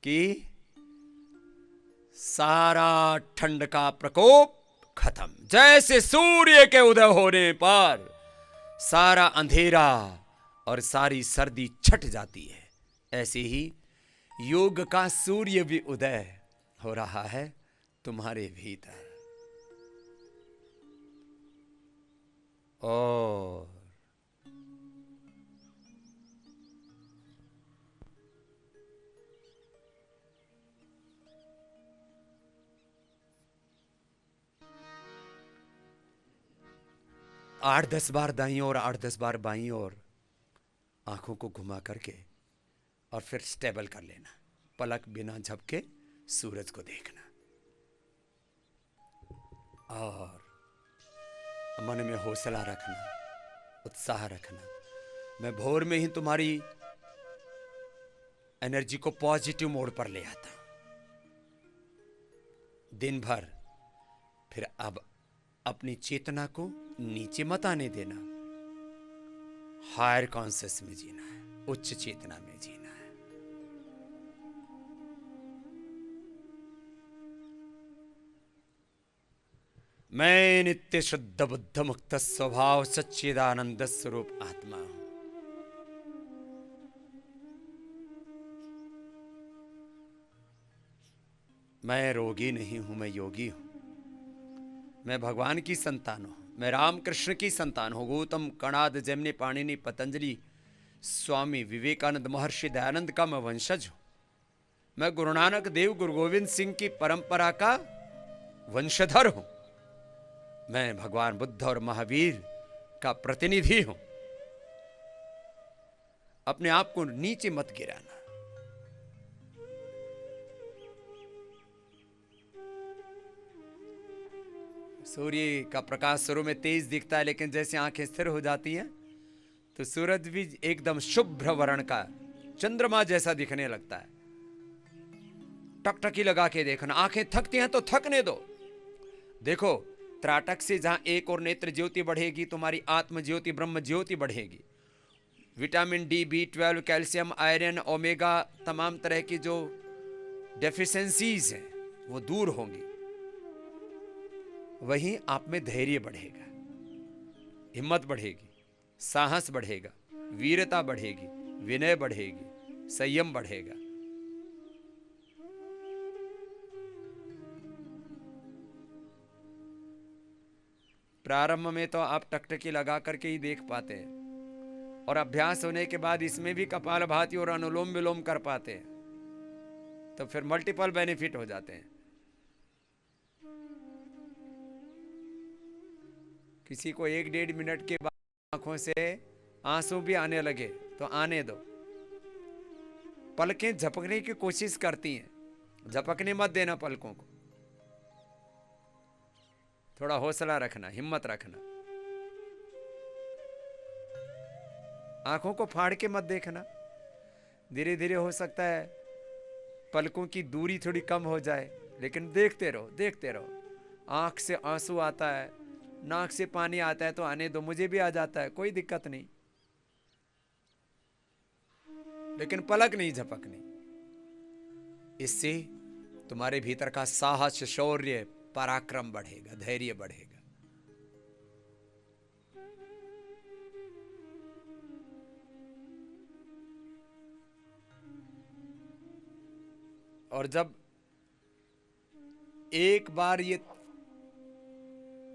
कि सारा ठंड का प्रकोप खत्म। जैसे सूर्य के उदय होने पर सारा अंधेरा और सारी सर्दी छट जाती है, ऐसे ही योग का सूर्य भी उदय हो रहा है तुम्हारे भीतर। और आठ 10 बार दाईं ओर, 8-10 बार बाईं ओर आंखों को घुमा करके, और फिर स्टेबल कर लेना, पलक बिना झपके सूरज को देखना, और मन में हौसला रखना, उत्साह रखना। मैं भोर में ही तुम्हारी एनर्जी को पॉजिटिव मोड पर ले आता दिन भर। फिर अब अपनी चेतना को नीचे मत आने देना, हायर कॉन्शियस में जीना है, उच्च चेतना में जीना है। मैं नित्य शुद्ध बुद्ध मुक्त स्वभाव सच्चिदानंद स्वरूप आत्मा हूं। मैं रोगी नहीं हूं, मैं योगी हूं। मैं भगवान की संतान हूं, मैं रामकृष्ण की संतान हूं। गौतम, कणाद, जैमिनी, पाणिनि, पतंजलि, स्वामी विवेकानंद, महर्षि दयानंद का मैं वंशज हूं। मैं गुरु नानक देव, गुरु गोविंद सिंह की परंपरा का वंशधर हूं। मैं भगवान बुद्ध और महावीर का प्रतिनिधि हूं। अपने आप को नीचे मत गिराना। सूर्य का प्रकाश शुरू में तेज दिखता है, लेकिन जैसे आंखें स्थिर हो जाती हैं तो सूरज भी एकदम शुभ्र वर्ण का चंद्रमा जैसा दिखने लगता है। टकटकी लगा के देखना। आंखें थकती हैं तो थकने दो। देखो, त्राटक से जहां एक और नेत्र ज्योति बढ़ेगी, तुम्हारी आत्म ज्योति, ब्रह्म ज्योति बढ़ेगी। Vitamin D, B12, calcium, iron, omega, तमाम तरह की जो डेफिशिएंसीज हैं वो दूर होंगी। वहीं आप में धैर्य बढ़ेगा, हिम्मत बढ़ेगी, साहस बढ़ेगा, वीरता बढ़ेगी, विनय बढ़ेगी, संयम बढ़ेगा। प्रारंभ में तो आप टकटकी लगा करके ही देख पाते हैं, और अभ्यास होने के बाद इसमें भी कपालभाति और अनुलोम विलोम कर पाते हैं, तो फिर मल्टीपल बेनिफिट हो जाते हैं। किसी को 1-1.5 मिनट के बाद आंखों से आंसू भी आने लगे तो आने दो। पलकें झपकने की कोशिश करती हैं, झपकने मत देना पलकों को। थोड़ा हौसला रखना, हिम्मत रखना। आंखों को फाड़ के मत देखना। धीरे धीरे हो सकता है पलकों की दूरी थोड़ी कम हो जाए, लेकिन देखते रहो, देखते रहो। आंख से आंसू आता है, नाक से पानी आता है तो आने दो। मुझे भी आ जाता है, कोई दिक्कत नहीं, लेकिन पलक नहीं झपकनी। इससे तुम्हारे भीतर का साहस, शौर्य, पराक्रम बढ़ेगा, धैर्य बढ़ेगा। और जब एक बार ये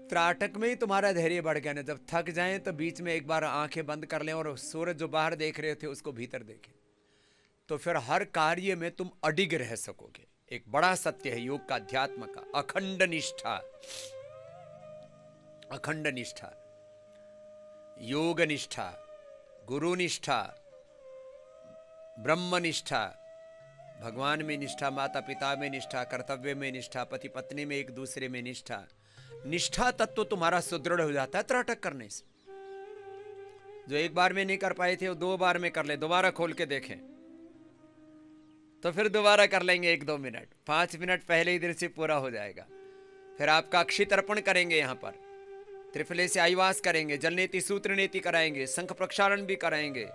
त्राटक में ही तुम्हारा धैर्य बढ़ गया ना, जब थक जाएं तो बीच में एक बार आंखें बंद कर लें और सूरज जो बाहर देख रहे थे उसको भीतर देखें, तो फिर हर कार्य में तुम अडिग रह सकोगे। एक बड़ा सत्य है योग का, अध्यात्म का, अखंड निष्ठा। अखंड निष्ठा, योग निष्ठा, गुरु निष्ठा, ब्रह्म निष्ठा, भगवान में निष्ठा, माता पिता में निष्ठा, कर्तव्य में निष्ठा, पति पत्नी में एक दूसरे में निष्ठा। निष्ठा तत्व तुम्हारा सुदृढ़ हो जाता है त्राटक करने से। जो एक बार में नहीं कर पाए थे वो 2 बार में कर ले। दोबारा खोल के देखें तो फिर दोबारा कर लेंगे 1-2 मिनट, 5 मिनट पहले ही देर से पूरा हो जाएगा। फिर आपका अक्षय तर्पण करेंगे, यहाँ पर त्रिफले से आईवास करेंगे, जल नीति सूत्र नीति कराएंगे, शंख प्रक्षालन भी कराएंगे।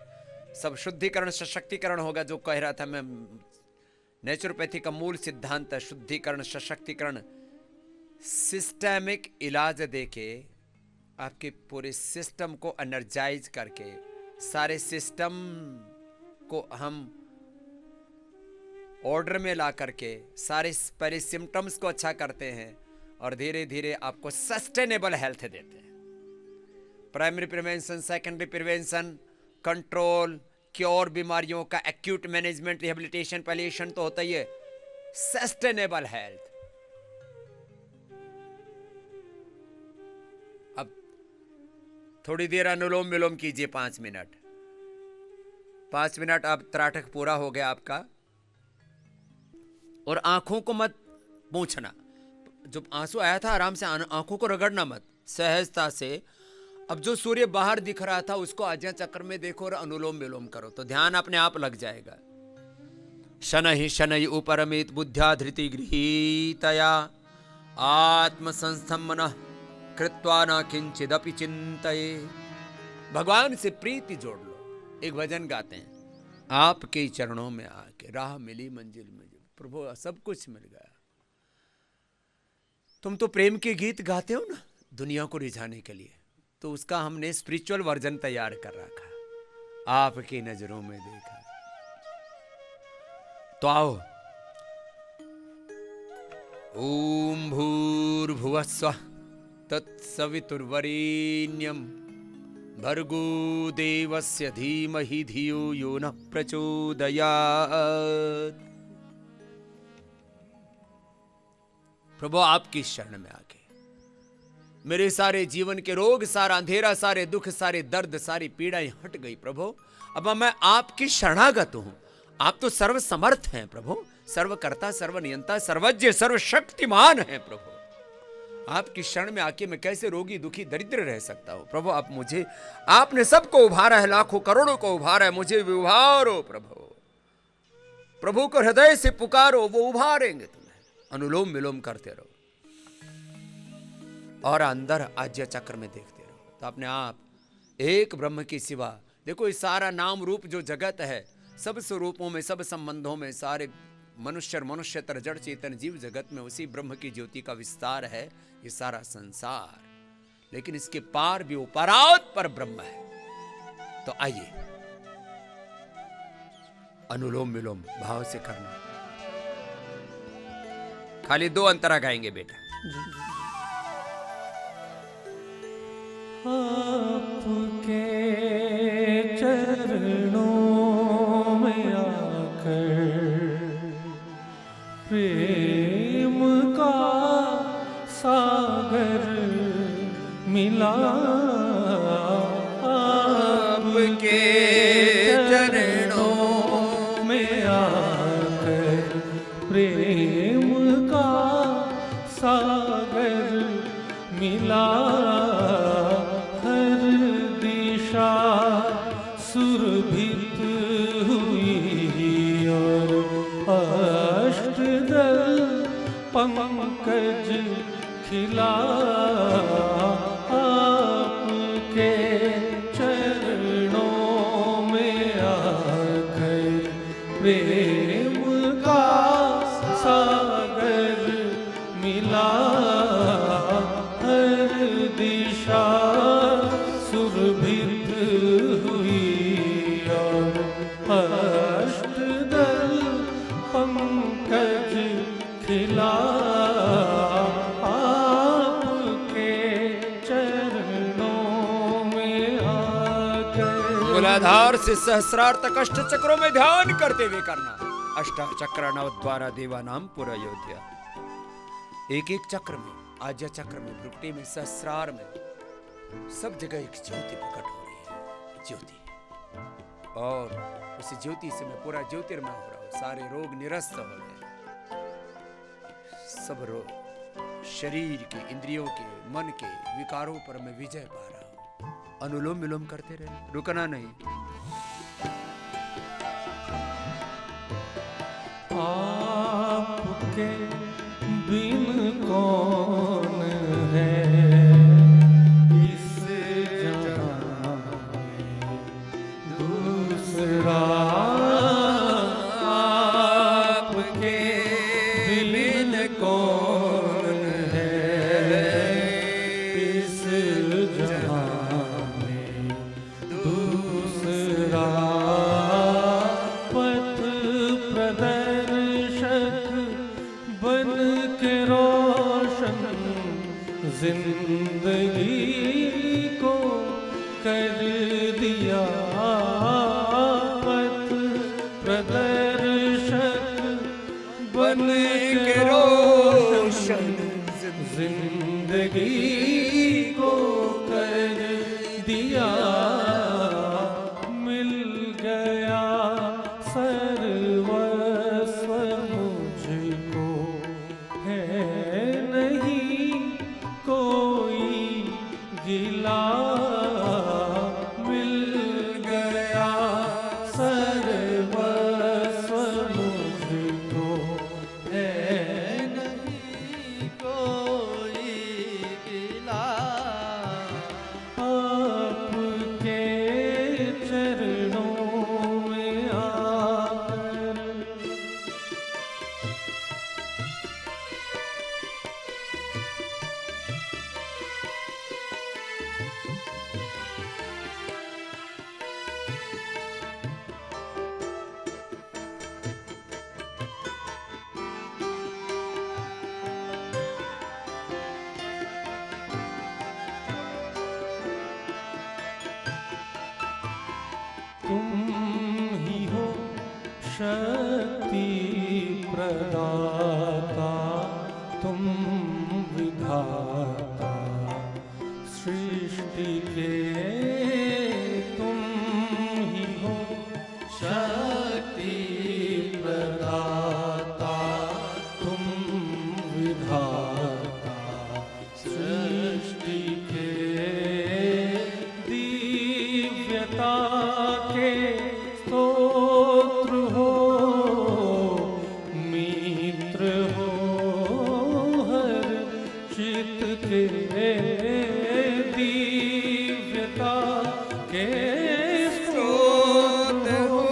सब शुद्धिकरण सशक्तिकरण होगा। जो कह रहा था मैं, नेचुरोपैथी का मूल सिद्धांत है शुद्धिकरण सशक्तिकरण। सिस्टेमिक इलाज देके आपके पूरे सिस्टम को एनर्जाइज करके, सारे सिस्टम को हम ऑर्डर में ला करके सारे पहले सिम्टम्स को अच्छा करते हैं और धीरे धीरे आपको सस्टेनेबल हेल्थ देते हैं। Primary prevention, secondary prevention, control, cure बीमारियों का, एक्यूट मैनेजमेंट, रिहेबिलिटेशन, पैलिएशन तो होता ही है। Sustainable health. अब थोड़ी देर अनुलोम विलोम कीजिए, 5 मिनट। 5 मिनट अब त्राटक पूरा हो गया आपका। और आंखों को मत पूछना। जब आंसू आया था आराम से आंखों को रगड़ना मत, सहजता से। अब जो सूर्य बाहर दिख रहा था उसको आज्ञा चक्र में देखो और अनुलोम विलोम करो, तो ध्यान अपने आप लग जाएगा। शनैः शनैः उपरमेत बुद्ध्या धृति गृहीतया आत्मसंस्थं मनः कृत्वा न किंचिदपि चिंतये। भगवान से प्रीति जोड़ लो। एक भजन गाते हैं, आपके चरणों में आके राह मिली मंजिल में, प्रभु सब कुछ मिल गया। तुम तो प्रेम के गीत गाते हो ना दुनिया को रिझाने के लिए, तो उसका हमने स्पिरिचुअल वर्जन तैयार कर रखा, आपकी नजरों में देखा। तो आओ, ओम भूर्भुवस्सुः तत्सवितुर्वरेण्यं भर्गो देवस्य धीमहि धियो यो नः प्रचोदयात्। प्रभु आपकी शरण में आके मेरे सारे जीवन के रोग, सारा अंधेरा, सारे दुख, सारे दर्द, सारी पीड़ाएं हट गई प्रभु। अब मैं आपकी शरणागत हूं। आप तो सर्व समर्थ हैं प्रभु, सर्वकर्ता, सर्वनियंता, सर्वज्ञ, सर्वशक्तिमान हैं प्रभु। आपकी शरण में आके मैं कैसे रोगी, दुखी, दरिद्र रह सकता हूं प्रभु। आप मुझे, आपने सबको उभारा है, लाखों करोड़ों को उभारा है, मुझे भी उभारो प्रभु। प्रभु को हृदय से पुकारो, वो उभारेंगे तुम्हें। अनुलोम विलोम करते रहो और अंदर आज्ञा चक्र में देखते रहो। तो अपने आप एक ब्रह्म के सिवा, देखो इस सारा नाम रूप जो जगत है, सब स्वरूपों में, सब संबंधों में, सारे मनुष्य, मनुष्यतर, जड़ चेतन जीव जगत में उसी ब्रह्म की ज्योति का विस्तार है ये सारा संसार। लेकिन इसके पार भी उपरात पर ब्रह्म है। तो आइए अनुलोम विलोम भाव से करना। खाली 2 अंतरा गाएंगे बेटा। आपके चरणों में आकर प्रेम का सागर मिला। आपके चरणों में आकर प्रेम का सागर मिला। हर दिशा सुरभित हुई और अष्टदल पंकज खिला। आपके चरणों में आकर प्रेम का सागर मिला। हर दिशा सुरभित हुई और अष्टदल पंकज खिला। आपके चरणों में आकर। मूलाधार से सहस्रार तक अष्ट चक्रों में ध्यान करते हुए करना। अष्टाचक्र नवद्वारा देवानाम पुर अयोध्या। एक एक चक्र में, आज्ञा चक्र में, भ्रुकुटी में, सहस्रार में, सब जगह एक ज्योति प्रकट हो रही है, ज्योति। और उस ज्योति से मैं पूरा ज्योतिर्मय हो रहा हूं। सारे रोग निरस्त हो रहे हैं। सब रोग शरीर के, इंद्रियों के, मन के विकारों पर मैं विजय पा रहा हूं। अनुलोम विलोम करते रहे, रुकना नहीं। आपके बिन कौन है इस जहां में दूसरा। आपके बिन कौन है इस जहां में दूसरा। पथ प्रदर्शक बन के रोशन जिंदगी को कर दिया। पथ प्रदर्शक बन के रोशन जिंदगी को कर दिया। मिल गया सर्वस्व मुझको, है नहीं कोई गिला। मिल गया सर्वस्व मुझको, शक्ति प्रदाता तुम विधाता सृष्टि के तुम ही हो शक्ति प्रदाता तुम विधाता सृष्टि के दिव्यता के स्तोत्र हो मित्र हो हर चित्त के दिव्यता के स्तोत्र हो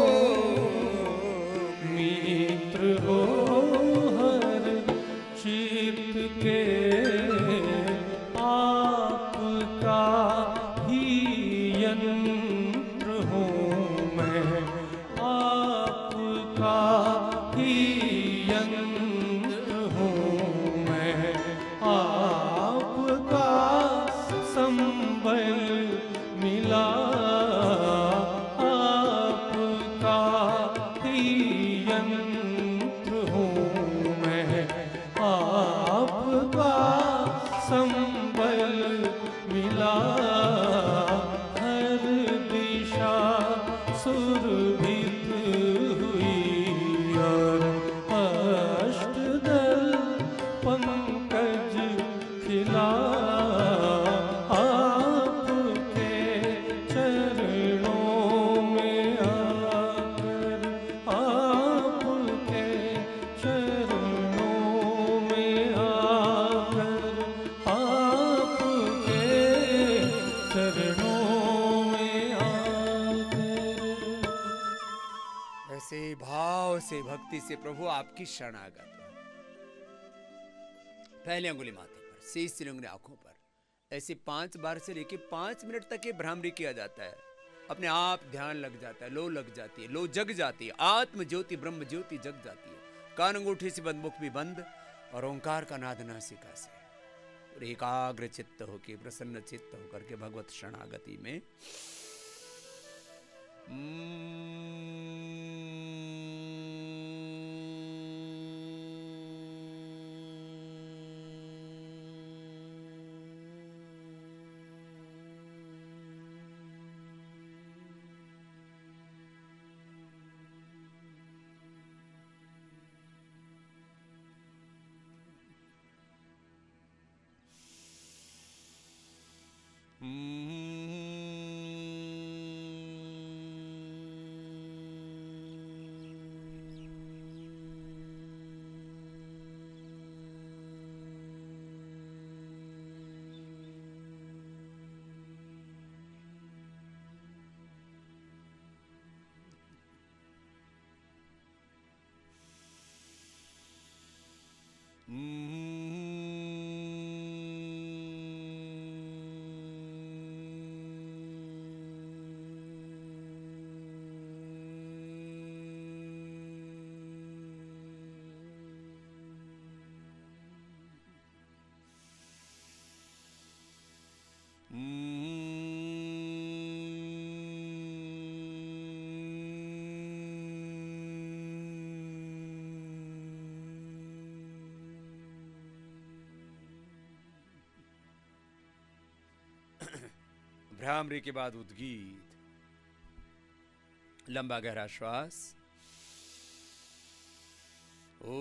मित्र हो हर चित्त के आपका ही यंत्र हूँ मैं आपका ही यंत्र हूँ मैं आपका संबल मिला आपका ही यंत्र हूँ मैं आपका संबल मिला हर दिशा सुरभित हुई और अष्टदल पंकज खिला आपके चरणों में आकर आपके चरणों में आकर आपके चरणों में आकर ऐसे भाव से भक्ति से प्रभु आपकी शरणागत हो। पहले अंगुली माथे पर, शेष सिलंगने आंखों पर, ऐसे 5 बार से लेके 5 मिनट तक ये भ्रामरी किया जाता है। अपने आप ध्यान लग जाता है, लो लग जाती है, लो जग जाती है, आत्म ज्योति ब्रह्म ज्योति जग जाती है। कान अंगूठी से बंद, मुख भी बंद और ओंकार का नाद नासिका से और एकाग्र चित्त होके प्रसन्न चित्त होकर के भगवत शरणागति में भ्रामरी के बाद उद्गीत, लंबा गहरा श्वास। ओ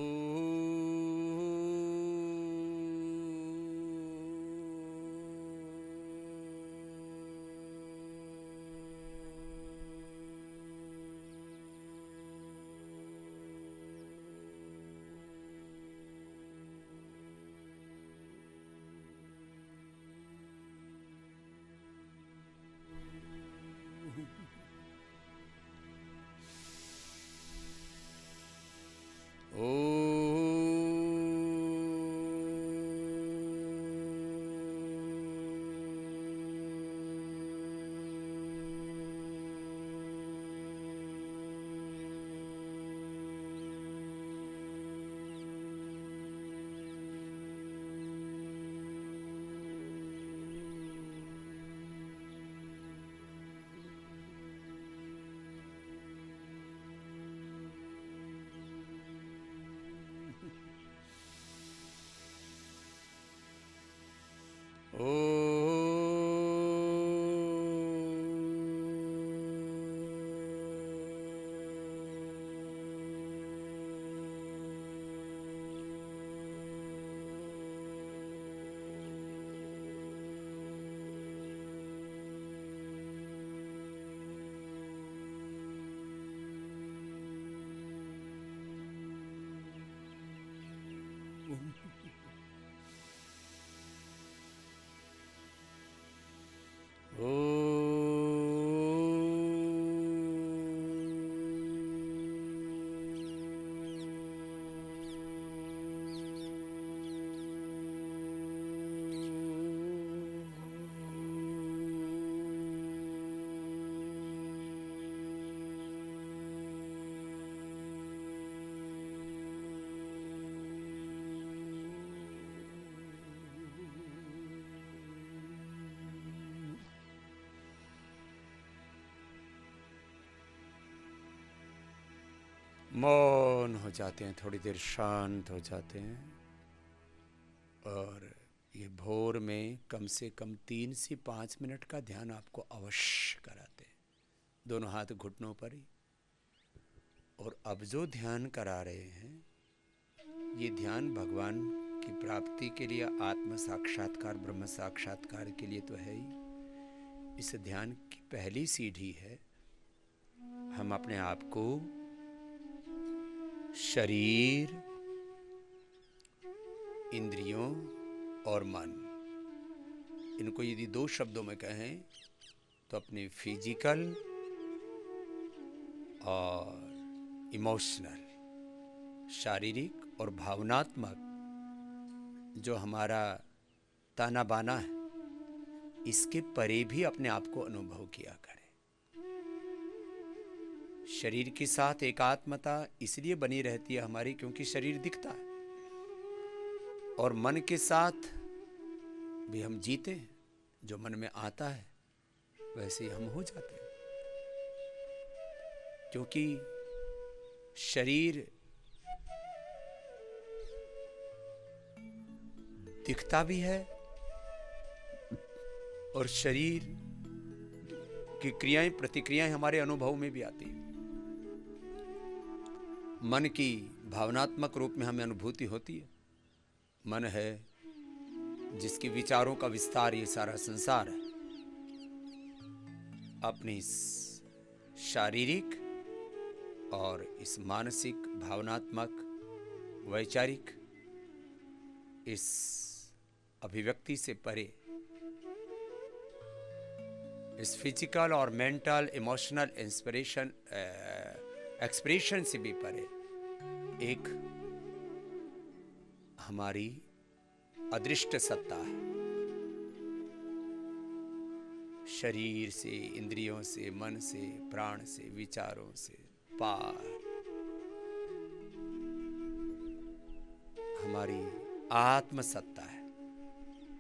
मौन हो जाते हैं, थोड़ी देर शांत हो जाते हैं और ये भोर में कम से कम 3 से 5 मिनट का ध्यान आपको अवश्य कराते हैं, दोनों हाथ घुटनों पर ही। और अब जो ध्यान करा रहे हैं ये ध्यान भगवान की प्राप्ति के लिए, आत्म साक्षात्कार ब्रह्म साक्षात्कार के लिए तो है ही। इस ध्यान की पहली सीढ़ी है हम अपने आप को शरीर, इंद्रियों और मन, इनको यदि 2 शब्दों में कहें तो अपने फिजिकल और इमोशनल, शारीरिक और भावनात्मक जो हमारा ताना बाना है, इसके परे भी अपने आप को अनुभव किया करें। शरीर के साथ एकात्मता इसलिए बनी रहती है हमारी क्योंकि शरीर दिखता है, और मन के साथ भी हम जीते हैं, जो मन में आता है वैसे ही हम हो जाते हैं। क्योंकि शरीर दिखता भी है और शरीर की क्रियाएं प्रतिक्रियाएं हमारे अनुभव में भी आती हैं। मन की भावनात्मक रूप में हमें अनुभूति होती है। मन है जिसके विचारों का विस्तार ये सारा संसार है। अपनी इस शारीरिक और इस मानसिक, भावनात्मक, वैचारिक इस अभिव्यक्ति से परे, इस फिजिकल और मेंटल इमोशनल इंस्पिरेशन एक्सप्रेशन से भी परे एक हमारी अदृष्ट सत्ता है। शरीर से, इंद्रियों से, मन से, प्राण से, विचारों से पार हमारी आत्म सत्ता है।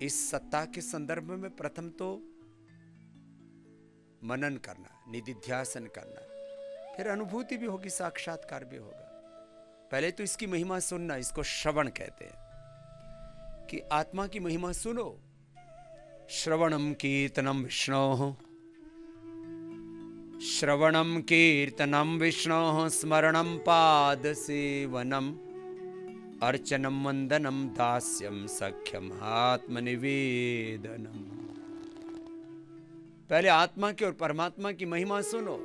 इस सत्ता के संदर्भ में प्रथम तो मनन करना, निधिध्यासन करना, फिर अनुभूति भी होगी, साक्षात्कार भी होगा। पहले तो इसकी महिमा सुनना, इसको श्रवण कहते हैं कि आत्मा की महिमा सुनो। श्रवणम कीर्तनम विष्णोः, श्रवणम कीर्तनम विष्णोः, स्मरणम पाद सेवनम, अर्चनम वंदनम दास्यम सख्यम आत्मनिवेदनम। पहले आत्मा की और परमात्मा की महिमा सुनो,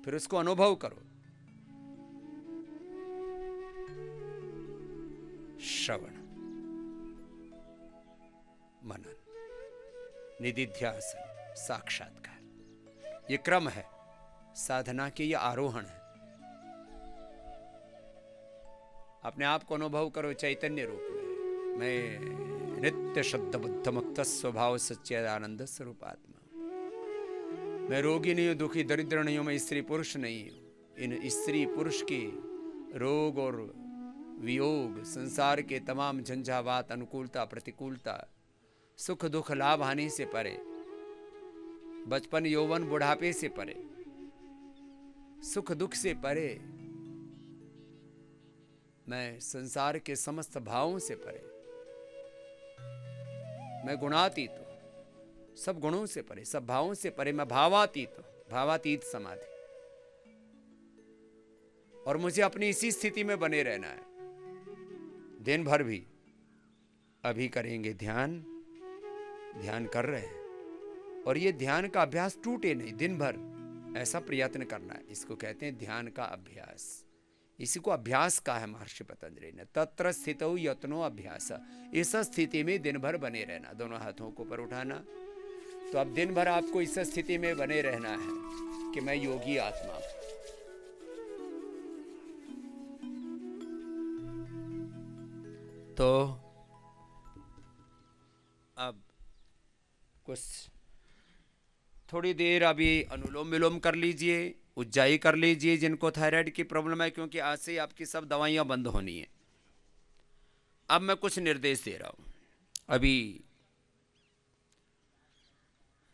फिर उसको अनुभव करो। श्रवण, मनन, निधिध्यासन, साक्षात्कार, ये क्रम है साधना के, ये आरोहण है। अपने आप को अनुभव करो चैतन्य रूप में। मैं नित्य शुद्ध बुद्ध मुक्त स्वभाव सच्चिदानंद स्वरूप आत्मा। मैं रोगी नहीं हूं, दुखी दरिद्र नहीं हूं, मैं स्त्री पुरुष नहीं हूं। इन स्त्री पुरुष के रोग और वियोग, संसार के तमाम झंझावात, अनुकूलता प्रतिकूलता, सुख दुख लाभ हानि से परे, बचपन यौवन बुढ़ापे से परे, सुख दुख से परे, मैं संसार के समस्त भावों से परे मैं गुणातीत हूं, सब गुणों से परे, सब भावों से परे, मैं भावातीत हूं, भावातीत समाधि। और मुझे अपनी इसी स्थिति में बने रहना है दिन भर भी। अभी करेंगे ध्यान, ध्यान कर रहे हैं, और ये ध्यान का अभ्यास टूटे नहीं, दिन भर ऐसा प्रयत्न करना है। इसको कहते हैं ध्यान का अभ्यास। इसी को अभ्यास कहा है महर्षि पतंजलि ने। तत्र स्थितौ यत्नो अभ्यास, इस स्थिति में दिन भर बने रहना। दोनों हाथों को ऊपर उठाना। तो अब दिन भर आपको इस स्थिति में बने रहना है कि मैं योगी आत्मा हूं। तो अब कुछ थोड़ी देर अभी अनुलोम विलोम कर लीजिए, उज्जाई कर लीजिए जिनको थायराइड की प्रॉब्लम है, क्योंकि आज से आपकी सब दवाइयाँ बंद होनी है। अब मैं कुछ निर्देश दे रहा हूँ। अभी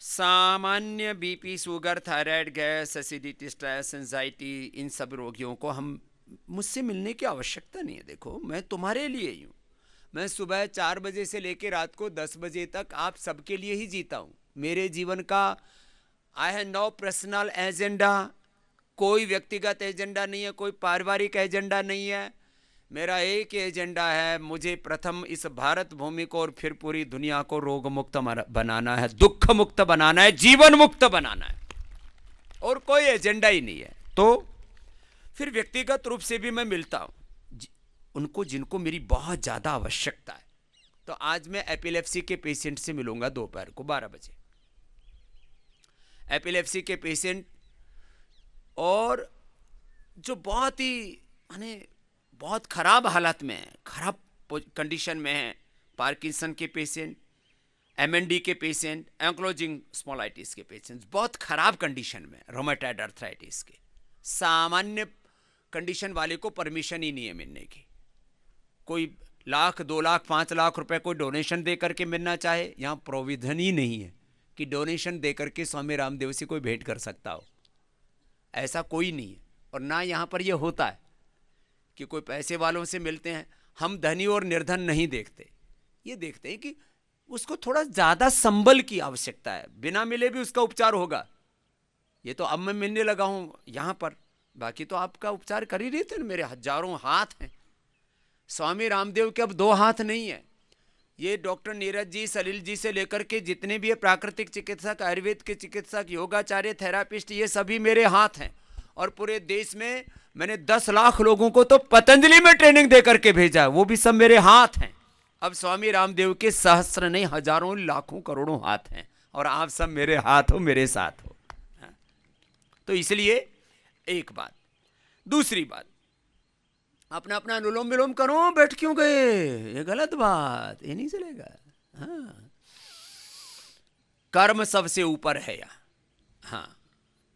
सामान्य BP, sugar, thyroid, gas, acidity, stress, anxiety, इन सब रोगियों को हम मुझसे मिलने की आवश्यकता नहीं है। देखो, मैं तुम्हारे लिए ही हूँ। मैं सुबह 4 बजे से लेकर रात को 10 बजे तक आप सबके लिए ही जीता हूँ। मेरे जीवन का I have no personal agenda, कोई व्यक्तिगत एजेंडा नहीं है, कोई पारिवारिक एजेंडा नहीं है। मेरा एक एजेंडा है, मुझे प्रथम इस भारत भूमि को और फिर पूरी दुनिया को रोग मुक्त बनाना है, दुख मुक्त बनाना है, जीवन मुक्त बनाना है, और कोई एजेंडा ही नहीं है। तो फिर व्यक्तिगत रूप से भी मैं मिलता हूँ उनको जिनको मेरी बहुत ज़्यादा आवश्यकता है। तो आज मैं एपिलेप्सी के पेशेंट से मिलूंगा दोपहर को 12 बजे। एपिलेप्सी के पेशेंट और जो बहुत ही माने बहुत ख़राब हालत में है, ख़राब कंडीशन में है, पार्किंसन के पेशेंट, एमएनडी के पेशेंट, एंक्लोजिंग स्पॉन्डिलाइटिस के पेशेंट, बहुत ख़राब कंडीशन में, रोमेटॉइड अर्थराइटिस के। सामान्य कंडीशन वाले को परमिशन ही नहीं है मिलने की। कोई 1 लाख 2 लाख 5 लाख रुपए कोई डोनेशन दे करके मिलना चाहे, यहाँ प्रोविजन ही नहीं है कि डोनेशन दे करके स्वामी रामदेव से कोई भेंट कर सकता हो। ऐसा कोई नहीं है, और ना यहाँ पर यह होता है कि कोई पैसे वालों से मिलते हैं। हम धनी और निर्धन नहीं देखते, ये देखते हैं कि उसको थोड़ा ज़्यादा संबल की आवश्यकता है, बिना मिले भी उसका उपचार होगा। ये तो अब मैं मिलने लगा हूँ यहाँ पर, बाकी तो आपका उपचार कर ही रहे थे। मेरे हजारों हाथ हैं। स्वामी रामदेव के अब 2 हाथ नहीं है। ये डॉक्टर नीरज जी, सलील जी से लेकर के जितने भी प्राकृतिक चिकित्सक, आयुर्वेद के चिकित्सक, योगाचार्य, थेरापिस्ट, ये सभी मेरे हाथ हैं। और पूरे देश में मैंने 10 लाख लोगों को तो पतंजलि में ट्रेनिंग दे करके भेजा, वो भी सब मेरे हाथ हैं। अब स्वामी रामदेव के सहस्त्र नहीं, हजारों, लाखों, करोड़ों हाथ हैं, और आप सब मेरे हाथ हो, मेरे साथ हो। तो इसलिए एक बात। दूसरी बात, अपना अपना अनुलोम विलोम करो। बैठ क्यों गए? ये गलत बात, ये नहीं चलेगा। हाँ, कर्म सबसे ऊपर है या? हाँ,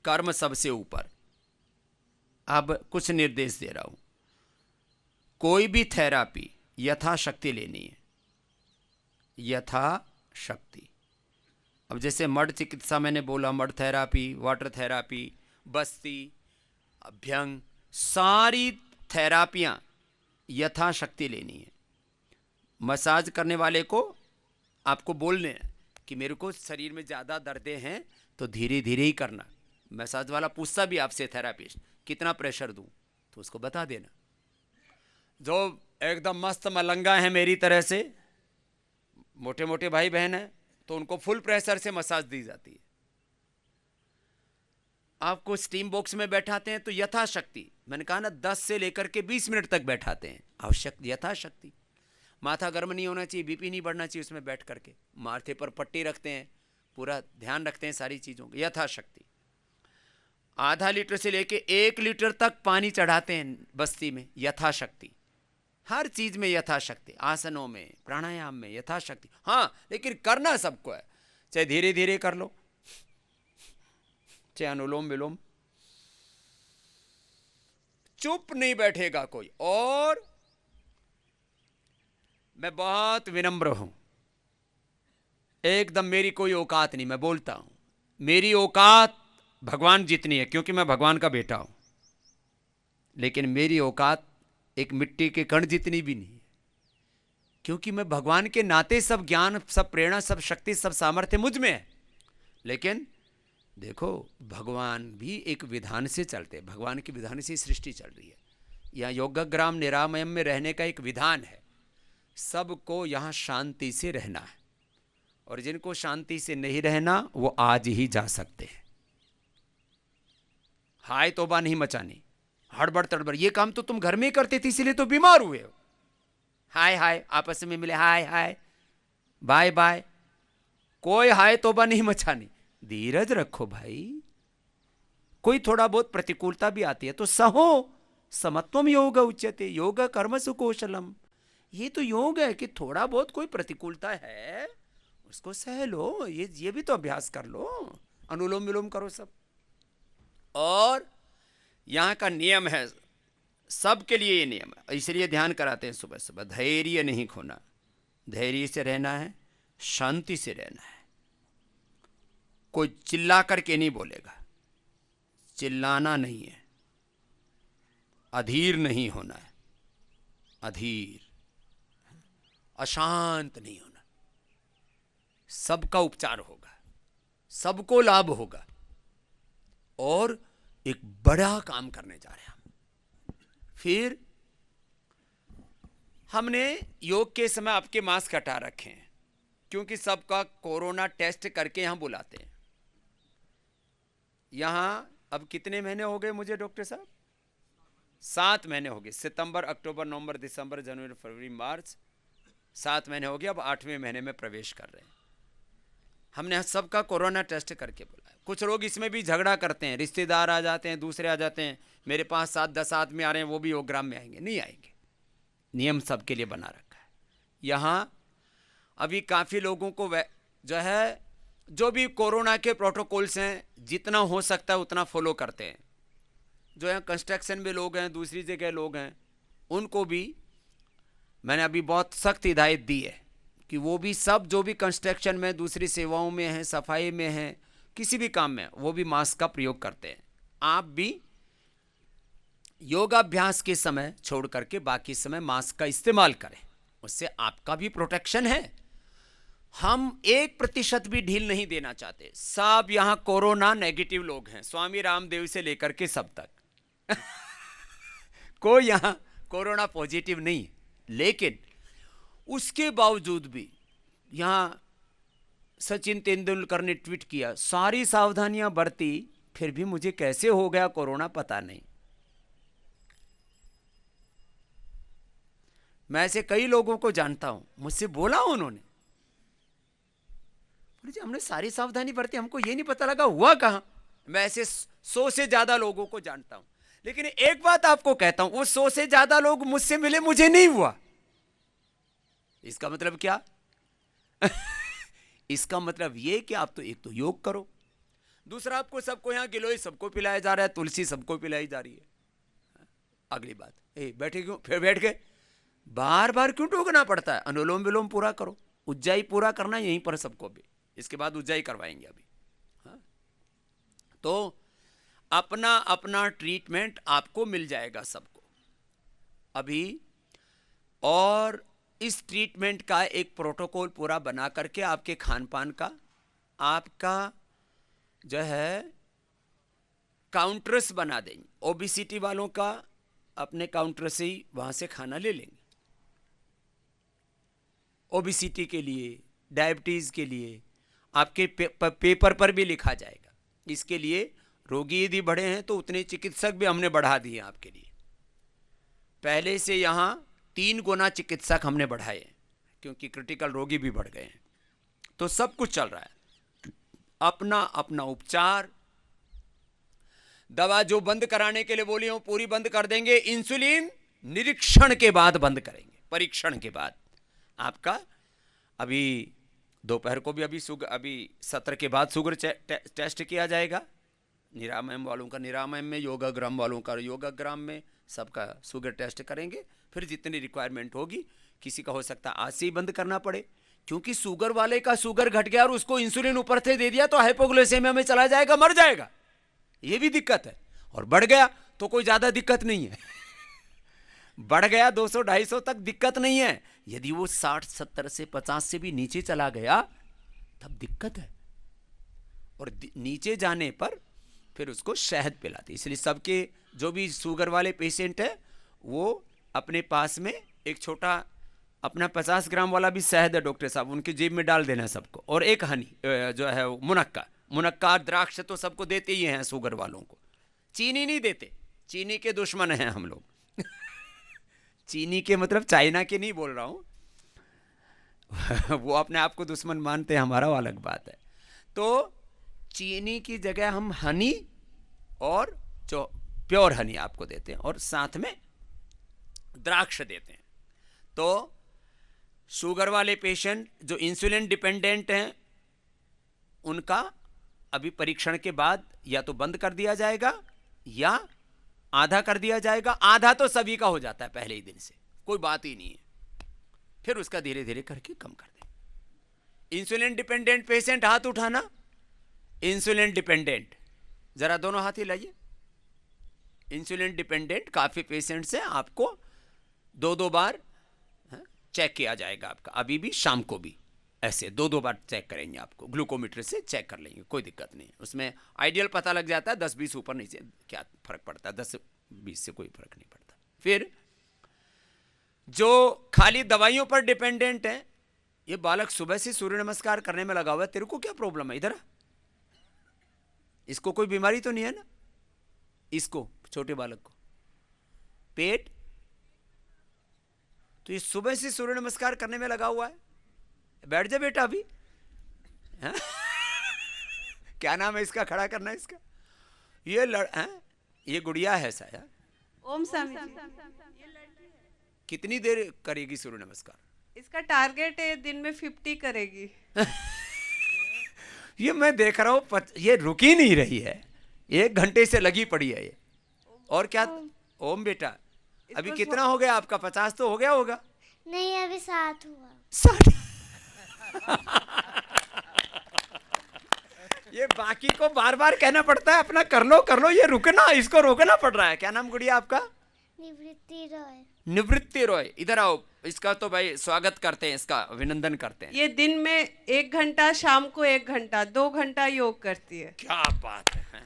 कर्म सबसे ऊपर। अब कुछ निर्देश दे रहा हूं। कोई भी थेरापी यथाशक्ति लेनी है, यथाशक्ति। अब जैसे मड चिकित्सा मैंने बोला, मड थेरापी, वाटर थेरापी, बस्ती, अभ्यंग, सारी थेरापियां यथाशक्ति लेनी है। मसाज करने वाले को आपको बोलने हैं कि मेरे को शरीर में ज़्यादा दर्दें हैं तो धीरे धीरे ही करना। मसाज वाला पूछता भी आपसे, थेरापिस्ट, कितना प्रेशर दूं, तो उसको बता देना। जो एकदम मस्त मलंगा है मेरी तरह से, मोटे मोटे भाई बहन हैं, तो उनको फुल प्रेशर से मसाज दी जाती है। आपको स्टीम बॉक्स में बैठाते हैं तो यथाशक्ति, मैंने कहा ना 10 से लेकर के 20 मिनट तक बैठाते हैं, आवश्यक यथाशक्ति। माथा गर्म नहीं होना चाहिए, बीपी नहीं बढ़ना चाहिए उसमें बैठ करके। माथे पर पट्टी रखते हैं, पूरा ध्यान रखते हैं सारी चीज़ों का, यथाशक्ति। आधा लीटर से लेके 1 लीटर तक पानी चढ़ाते हैं बस्ती में, यथाशक्ति। हर चीज़ में यथाशक्ति, आसनों में, प्राणायाम में यथाशक्ति। हाँ, लेकिन करना सबको है, चाहे धीरे धीरे कर लो, चाहे अनुलोम विलोम। चुप नहीं बैठेगा कोई। और मैं बहुत विनम्र हूं, एकदम मेरी कोई औकात नहीं। मैं बोलता हूं मेरी औकात भगवान जितनी है, क्योंकि मैं भगवान का बेटा हूं, लेकिन मेरी औकात एक मिट्टी के कण जितनी भी नहीं है। क्योंकि मैं भगवान के नाते सब ज्ञान, सब प्रेरणा, सब शक्ति, सब सामर्थ्य मुझ में है। लेकिन देखो, भगवान भी एक विधान से चलते हैं, भगवान के विधान से सृष्टि चल रही है। यहाँ योगग्राम निरामयम में रहने का एक विधान है। सबको यहाँ शांति से रहना है, और जिनको शांति से नहीं रहना वो आज ही जा सकते हैं। हाय तौबा नहीं मचानी, हड़बड़ तड़बड़, ये काम तो तुम घर में ही करते थे, इसीलिए तो बीमार हुए हो। हाय हाय आपस में मिले, हाय हाय बाय बाय, कोई हाय तौबा नहीं मचानी। धीरज रखो भाई, कोई थोड़ा बहुत प्रतिकूलता भी आती है तो सहो, समत्वम योग उच्यते, योग कर्मसु कौशलम। ये तो योग है कि थोड़ा बहुत कोई प्रतिकूलता है उसको सह लो, ये भी तो अभ्यास कर लो, अनुलोम विलोम करो सब। और यहाँ का नियम है, सबके लिए ये नियम है, इसलिए ध्यान कराते हैं सुबह सुबह, धैर्य नहीं खोना, धैर्य से रहना है, शांति से रहना है। कोई चिल्ला करके नहीं बोलेगा, चिल्लाना नहीं है, अधीर नहीं होना है, अधीर, अशांत नहीं होना। सबका उपचार होगा, सबको लाभ होगा, और एक बड़ा काम करने जा रहे हैं हम। फिर हमने योग के समय आपके मास्क हटा रखे हैं, क्योंकि सबका कोरोना टेस्ट करके यहां बुलाते हैं। यहां अब कितने महीने हो गए मुझे डॉक्टर साहब? 7 महीने हो गए। सितंबर, अक्टूबर, नवंबर, दिसंबर, जनवरी, फरवरी, मार्च, 7 महीने हो गए। अब 8वें महीने में प्रवेश कर रहे हैं। हमने सबका कोरोना टेस्ट करके बुलाया। कुछ लोग इसमें भी झगड़ा करते हैं, रिश्तेदार आ जाते हैं, दूसरे आ जाते हैं, मेरे पास 7-10 आदमी आ रहे हैं, वो भी योगग्राम में आएंगे, नहीं आएंगे। नियम सबके लिए बना रखा है। यहाँ अभी काफ़ी लोगों को जो है, जो भी कोरोना के प्रोटोकॉल्स हैं, जितना हो सकता है उतना फॉलो करते हैं। जो है कंस्ट्रक्शन में लोग हैं, दूसरी जगह लोग हैं, उनको भी मैंने अभी बहुत सख्त हिदायत दी है कि वो भी सब, जो भी कंस्ट्रक्शन में, दूसरी सेवाओं में हैं, सफाई में हैं, किसी भी काम में, वो भी मास्क का प्रयोग करते हैं। आप भी योगाभ्यास के समय छोड़ करके बाकी समय मास्क का इस्तेमाल करें, उससे आपका भी प्रोटेक्शन है। हम 1% भी ढील नहीं देना चाहते। सब यहाँ कोरोना नेगेटिव लोग हैं, स्वामी रामदेव से लेकर के सब तक कोई यहाँ कोरोना पॉजिटिव नहीं। लेकिन उसके बावजूद भी यहाँ सचिन तेंदुलकर ने ट्वीट किया, सारी सावधानियां बरती, फिर भी मुझे कैसे हो गया कोरोना पता नहीं। मैं ऐसे कई लोगों को जानता हूं, मुझसे बोला उन्होंने, हमने सारी सावधानी बरती, हमको ये नहीं पता लगा हुआ कहां। मैं ऐसे 100 से ज्यादा लोगों को जानता हूं। लेकिन एक बात आपको कहता हूं, वो 100 से ज्यादा लोग मुझसे मिले, मुझे नहीं हुआ। इसका मतलब क्या? इसका मतलब ये कि आप तो एक तो योग करो, दूसरा आपको सबको यहाँ गिलोय सबको पिलाया जा रहा है, तुलसी सबको पिलाई जा रही है। अगली बात, बैठे क्यों, फिर बैठ गए, बार बार क्यों टोकना पड़ता है? अनुलोम विलोम पूरा करो, उज्जाई पूरा करना यहीं पर सबको भी, इसके बाद उज्जाई करवाएंगे अभी। हाँ? तो अपना अपना ट्रीटमेंट आपको मिल जाएगा सबको अभी। और इस ट्रीटमेंट का एक प्रोटोकॉल पूरा बना करके आपके खान पान का, आपका जो है काउंटर्स बना देंगे। ओबेसिटी वालों का अपने काउंटर से ही वहाँ से खाना ले लेंगे। ओबेसिटी के लिए, डायबिटीज़ के लिए आपके पेपर पर भी लिखा जाएगा। इसके लिए रोगी यदि बढ़े हैं तो उतने चिकित्सक भी हमने बढ़ा दिए आपके लिए। पहले से यहाँ 3 गुना चिकित्सक हमने बढ़ाए, क्योंकि क्रिटिकल रोगी भी बढ़ गए हैं। तो सब कुछ चल रहा है, अपना अपना उपचार। दवा जो बंद कराने के लिए बोली हो पूरी बंद कर देंगे। इंसुलिन निरीक्षण के बाद बंद करेंगे, परीक्षण के बाद। आपका अभी दोपहर को भी अभी सत्र के बाद शुगर टेस्ट किया जाएगा। निरामयम वालों का निरामयम में, योगाग्राम वालों का योगाग्राम में, सबका शुगर टेस्ट करेंगे। फिर जितनी रिक्वायरमेंट होगी, किसी का हो सकता है आज से ही बंद करना पड़े, क्योंकि शुगर वाले का शुगर घट गया और उसको इंसुलिन ऊपर से दे दिया तो हाइपोग्लाइसेमिया में चला जाएगा, मर जाएगा। ये भी दिक्कत है। और बढ़ गया तो कोई ज़्यादा दिक्कत नहीं है। बढ़ गया 200-250 तक दिक्कत नहीं है, यदि वो 60 70 से 50 से भी नीचे चला गया तब दिक्कत है, और नीचे जाने पर फिर उसको शहद पिलाते। इसलिए सबके जो भी शुगर वाले पेशेंट है वो अपने पास में एक छोटा अपना 50 ग्राम वाला भी शहद है डॉक्टर साहब, उनकी जेब में डाल देना सबको, और एक हनी जो है मुनक्का द्राक्ष तो सबको देते ही हैं शुगर वालों को। चीनी नहीं देते, चीनी के दुश्मन हैं हम लोग। चीनी के मतलब चाइना के नहीं बोल रहा हूं, वो अपने आप को दुश्मन मानते हैं, हमारा वो अलग बात है। तो चीनी की जगह हम हनी और जो प्योर हनी आपको देते हैं, और साथ में द्राक्ष देते हैं। तो शुगर वाले पेशेंट जो इंसुलिन डिपेंडेंट हैं उनका अभी परीक्षण के बाद या तो बंद कर दिया जाएगा या आधा कर दिया जाएगा। आधा तो सभी का हो जाता है पहले ही दिन से, कोई बात ही नहीं है, फिर उसका धीरे धीरे करके कम कर दें। इंसुलिन डिपेंडेंट पेशेंट हाथ उठाना। इंसुलिन डिपेंडेंट जरा दोनों हाथ हिलाइए। इंसुलिन डिपेंडेंट काफी पेशेंट्स हैं, आपको 2-2 बार चेक किया जाएगा आपका, अभी भी शाम को भी ऐसे 2-2 बार चेक करेंगे, आपको ग्लूकोमीटर से चेक कर लेंगे, कोई दिक्कत नहीं। उसमें आइडियल पता लग जाता है, 10-20 ऊपर नीचे क्या फर्क पड़ता है, 10-20 से कोई फर्क नहीं पड़ता। फिर जो खाली दवाइयों पर डिपेंडेंट है, ये बालक सुबह से सूर्य नमस्कार करने में लगा हुआ है, तेरे को क्या प्रॉब्लम है, इधर इसको कोई बीमारी तो नहीं है ना, इसको छोटे बालक को पेट, तो ये सुबह से सूर्य नमस्कार करने में लगा हुआ है, बैठ जा बेटा अभी। हाँ? क्या नाम है इसका, खड़ा करना है इसका, ये ये गुड़िया है शायद। ओम स्वामी जी। कितनी देर करेगी सूर्य नमस्कार? इसका टारगेट है दिन में 50 करेगी। ये मैं देख रहा हूं, ये रुक ही नहीं रही है, 1 घंटे से लगी पड़ी है ये। और क्या ओम बेटा, अभी कितना हो गया आपका? 50 तो हो गया होगा? नहीं, अभी 7 हुआ। 60। ये बाकी को बार बार कहना पड़ता है अपना कर लो, ये रुकना, इसको रोकना पड़ रहा है। क्या नाम गुड़िया आपका? निवृत्ति रॉय। निवृत्ति रॉय, इधर आओ। इसका तो भाई स्वागत करते हैं, इसका अभिनंदन करते हैं। ये दिन में 1 घंटा, शाम को 1 घंटा, 2 घंटा योग करती है। क्या बात है।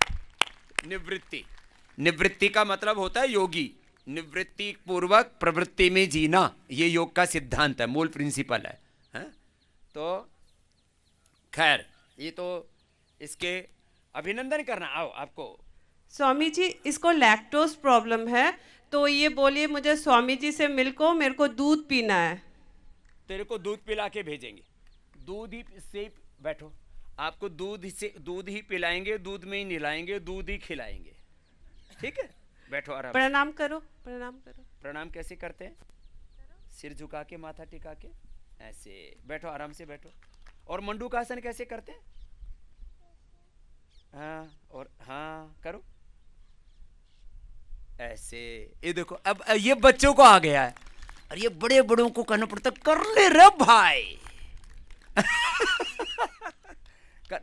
निवृत्ति का मतलब होता है योगी, निवृत्ति पूर्वक प्रवृत्ति में जीना, ये योग का सिद्धांत है, मूल प्रिंसिपल है? तो खैर, ये तो इसके अभिनंदन करना। आओ आपको। स्वामी जी, इसको लैक्टोज प्रॉब्लम है, तो ये बोलिए मुझे स्वामी जी से मिलको, मेरे को दूध पीना है। तेरे को दूध पिला के भेजेंगे, दूध ही से बैठो, आपको दूध ही पिलाएंगे, दूध में ही नहलाएंगे, दूध ही खिलाएंगे, ठीक है? बैठो आराम। प्रणाम करो, प्रणाम करो। प्रणाम कैसे करते हैं? सिर झुका के, माथा टिका के, ऐसे बैठो, आराम से बैठो। और मंडूकासन कैसे करते हैं? हाँ, और हाँ करो ऐसे। ये देखो, अब ये बच्चों को आ गया है, और ये बड़े बड़ों को कहना पड़ता, कर ले रे भाई।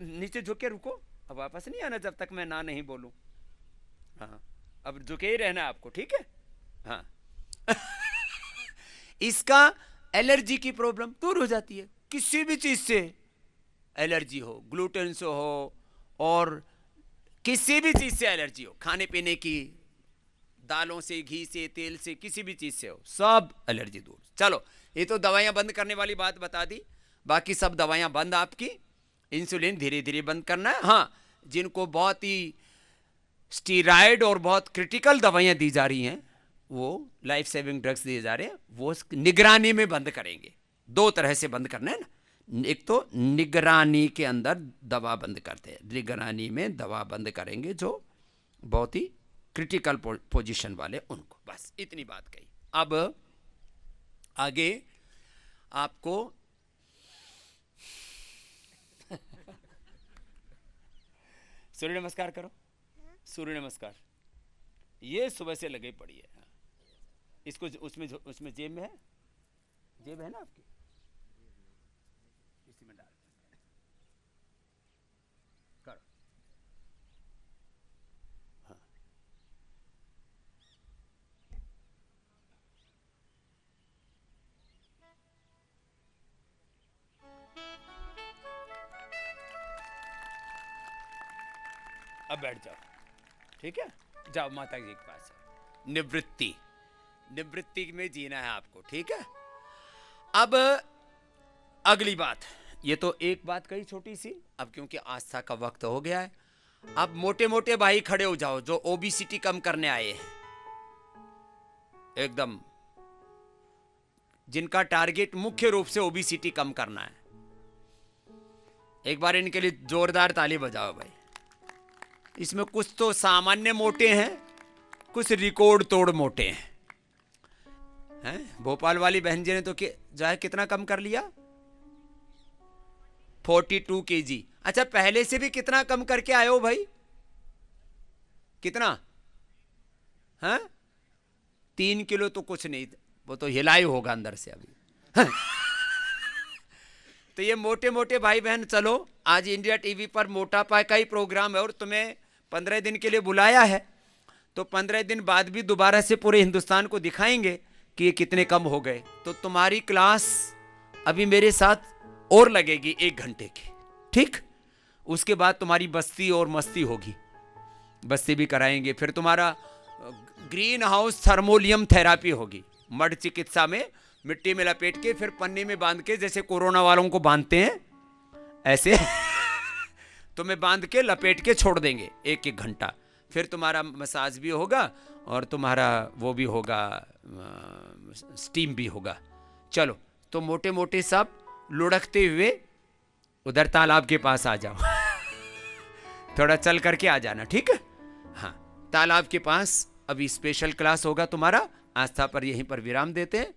नीचे झुक के रुको, अब वापस नहीं आना जब तक मैं ना नहीं बोलूं। हाँ, अब झुके ही रहना आपको, ठीक है? हाँ। इसका एलर्जी की प्रॉब्लम दूर हो जाती है, किसी भी चीज से एलर्जी हो, ग्लूटेन से हो और किसी भी चीज से एलर्जी हो, खाने पीने की, दालों से, घी से, तेल से, किसी भी चीज से हो, सब एलर्जी दूर। चलो, ये तो दवाइयां बंद करने वाली बात बता दी, बाकी सब दवाइयां बंद आपकी। इंसुलिन धीरे धीरे बंद करना है। हाँ, जिनको बहुत ही स्टीराइड और बहुत क्रिटिकल दवाइयां दी जा रही हैं, वो लाइफ सेविंग ड्रग्स दिए जा रहे हैं, वो निगरानी में बंद करेंगे। 2 तरह से बंद करना है ना, एक तो निगरानी के अंदर दवा बंद करते हैं, निगरानी में दवा बंद करेंगे जो बहुत ही क्रिटिकल पोजीशन वाले, उनको। बस इतनी बात कही। अब आगे आपको सूर्य नमस्कार करो, सूर्य नमस्कार। ये सुबह से लगे पड़ी है। इसको उसमें जेब में है, जेब है ना आपकी, इसी में डाल करो। हाँ, अब बैठ जाओ, ठीक है, जाओ माता जी के पास। निवृत्ति, निवृत्ति में जीना है आपको, ठीक है। अब अगली बात, ये तो एक बात कही छोटी सी, अब क्योंकि आस्था का वक्त हो गया है, अब मोटे मोटे भाई खड़े हो जाओ जो ओबीसीटी कम करने आए हैं, एकदम जिनका टारगेट मुख्य रूप से ओबीसीटी कम करना है। एक बार इनके लिए जोरदार ताली बजाओ भाई। इसमें कुछ तो सामान्य मोटे हैं, कुछ रिकॉर्ड तोड़ मोटे हैं। भोपाल वाली बहन जी ने तो जो है कितना कम कर लिया, 42 kg। अच्छा, पहले से भी कितना कम करके आए हो भाई, कितना? हैं 3 किलो तो कुछ नहीं, वो तो हिलाई होगा अंदर से अभी। तो ये मोटे मोटे भाई बहन, चलो आज इंडिया टीवी पर मोटापा का ही प्रोग्राम है और तुम्हें 15 दिन के लिए बुलाया है, तो 15 दिन बाद भी दोबारा से पूरे हिंदुस्तान को दिखाएंगे कि ये कितने कम हो गए। तो तुम्हारी क्लास अभी मेरे साथ और लगेगी 1 घंटे की, ठीक। उसके बाद तुम्हारी बस्ती और मस्ती होगी, बस्ती भी कराएंगे। फिर तुम्हारा ग्रीन हाउस थर्मोलियम थेरापी होगी, मड चिकित्सा में मिट्टी में लपेट के फिर पन्नी में बांध के, जैसे कोरोना वालों को बांधते हैं ऐसे तुम्हें बांध के लपेट के छोड़ देंगे 1-1 घंटा। फिर तुम्हारा मसाज भी होगा और तुम्हारा वो भी होगा, स्टीम भी होगा। चलो, तो मोटे मोटे सब लुढ़कते हुए उधर तालाब के पास आ जाओ। थोड़ा चल करके आ जाना, ठीक है। हाँ, तालाब के पास अभी स्पेशल क्लास होगा तुम्हारा। आस्था पर यहीं पर विराम देते हैं।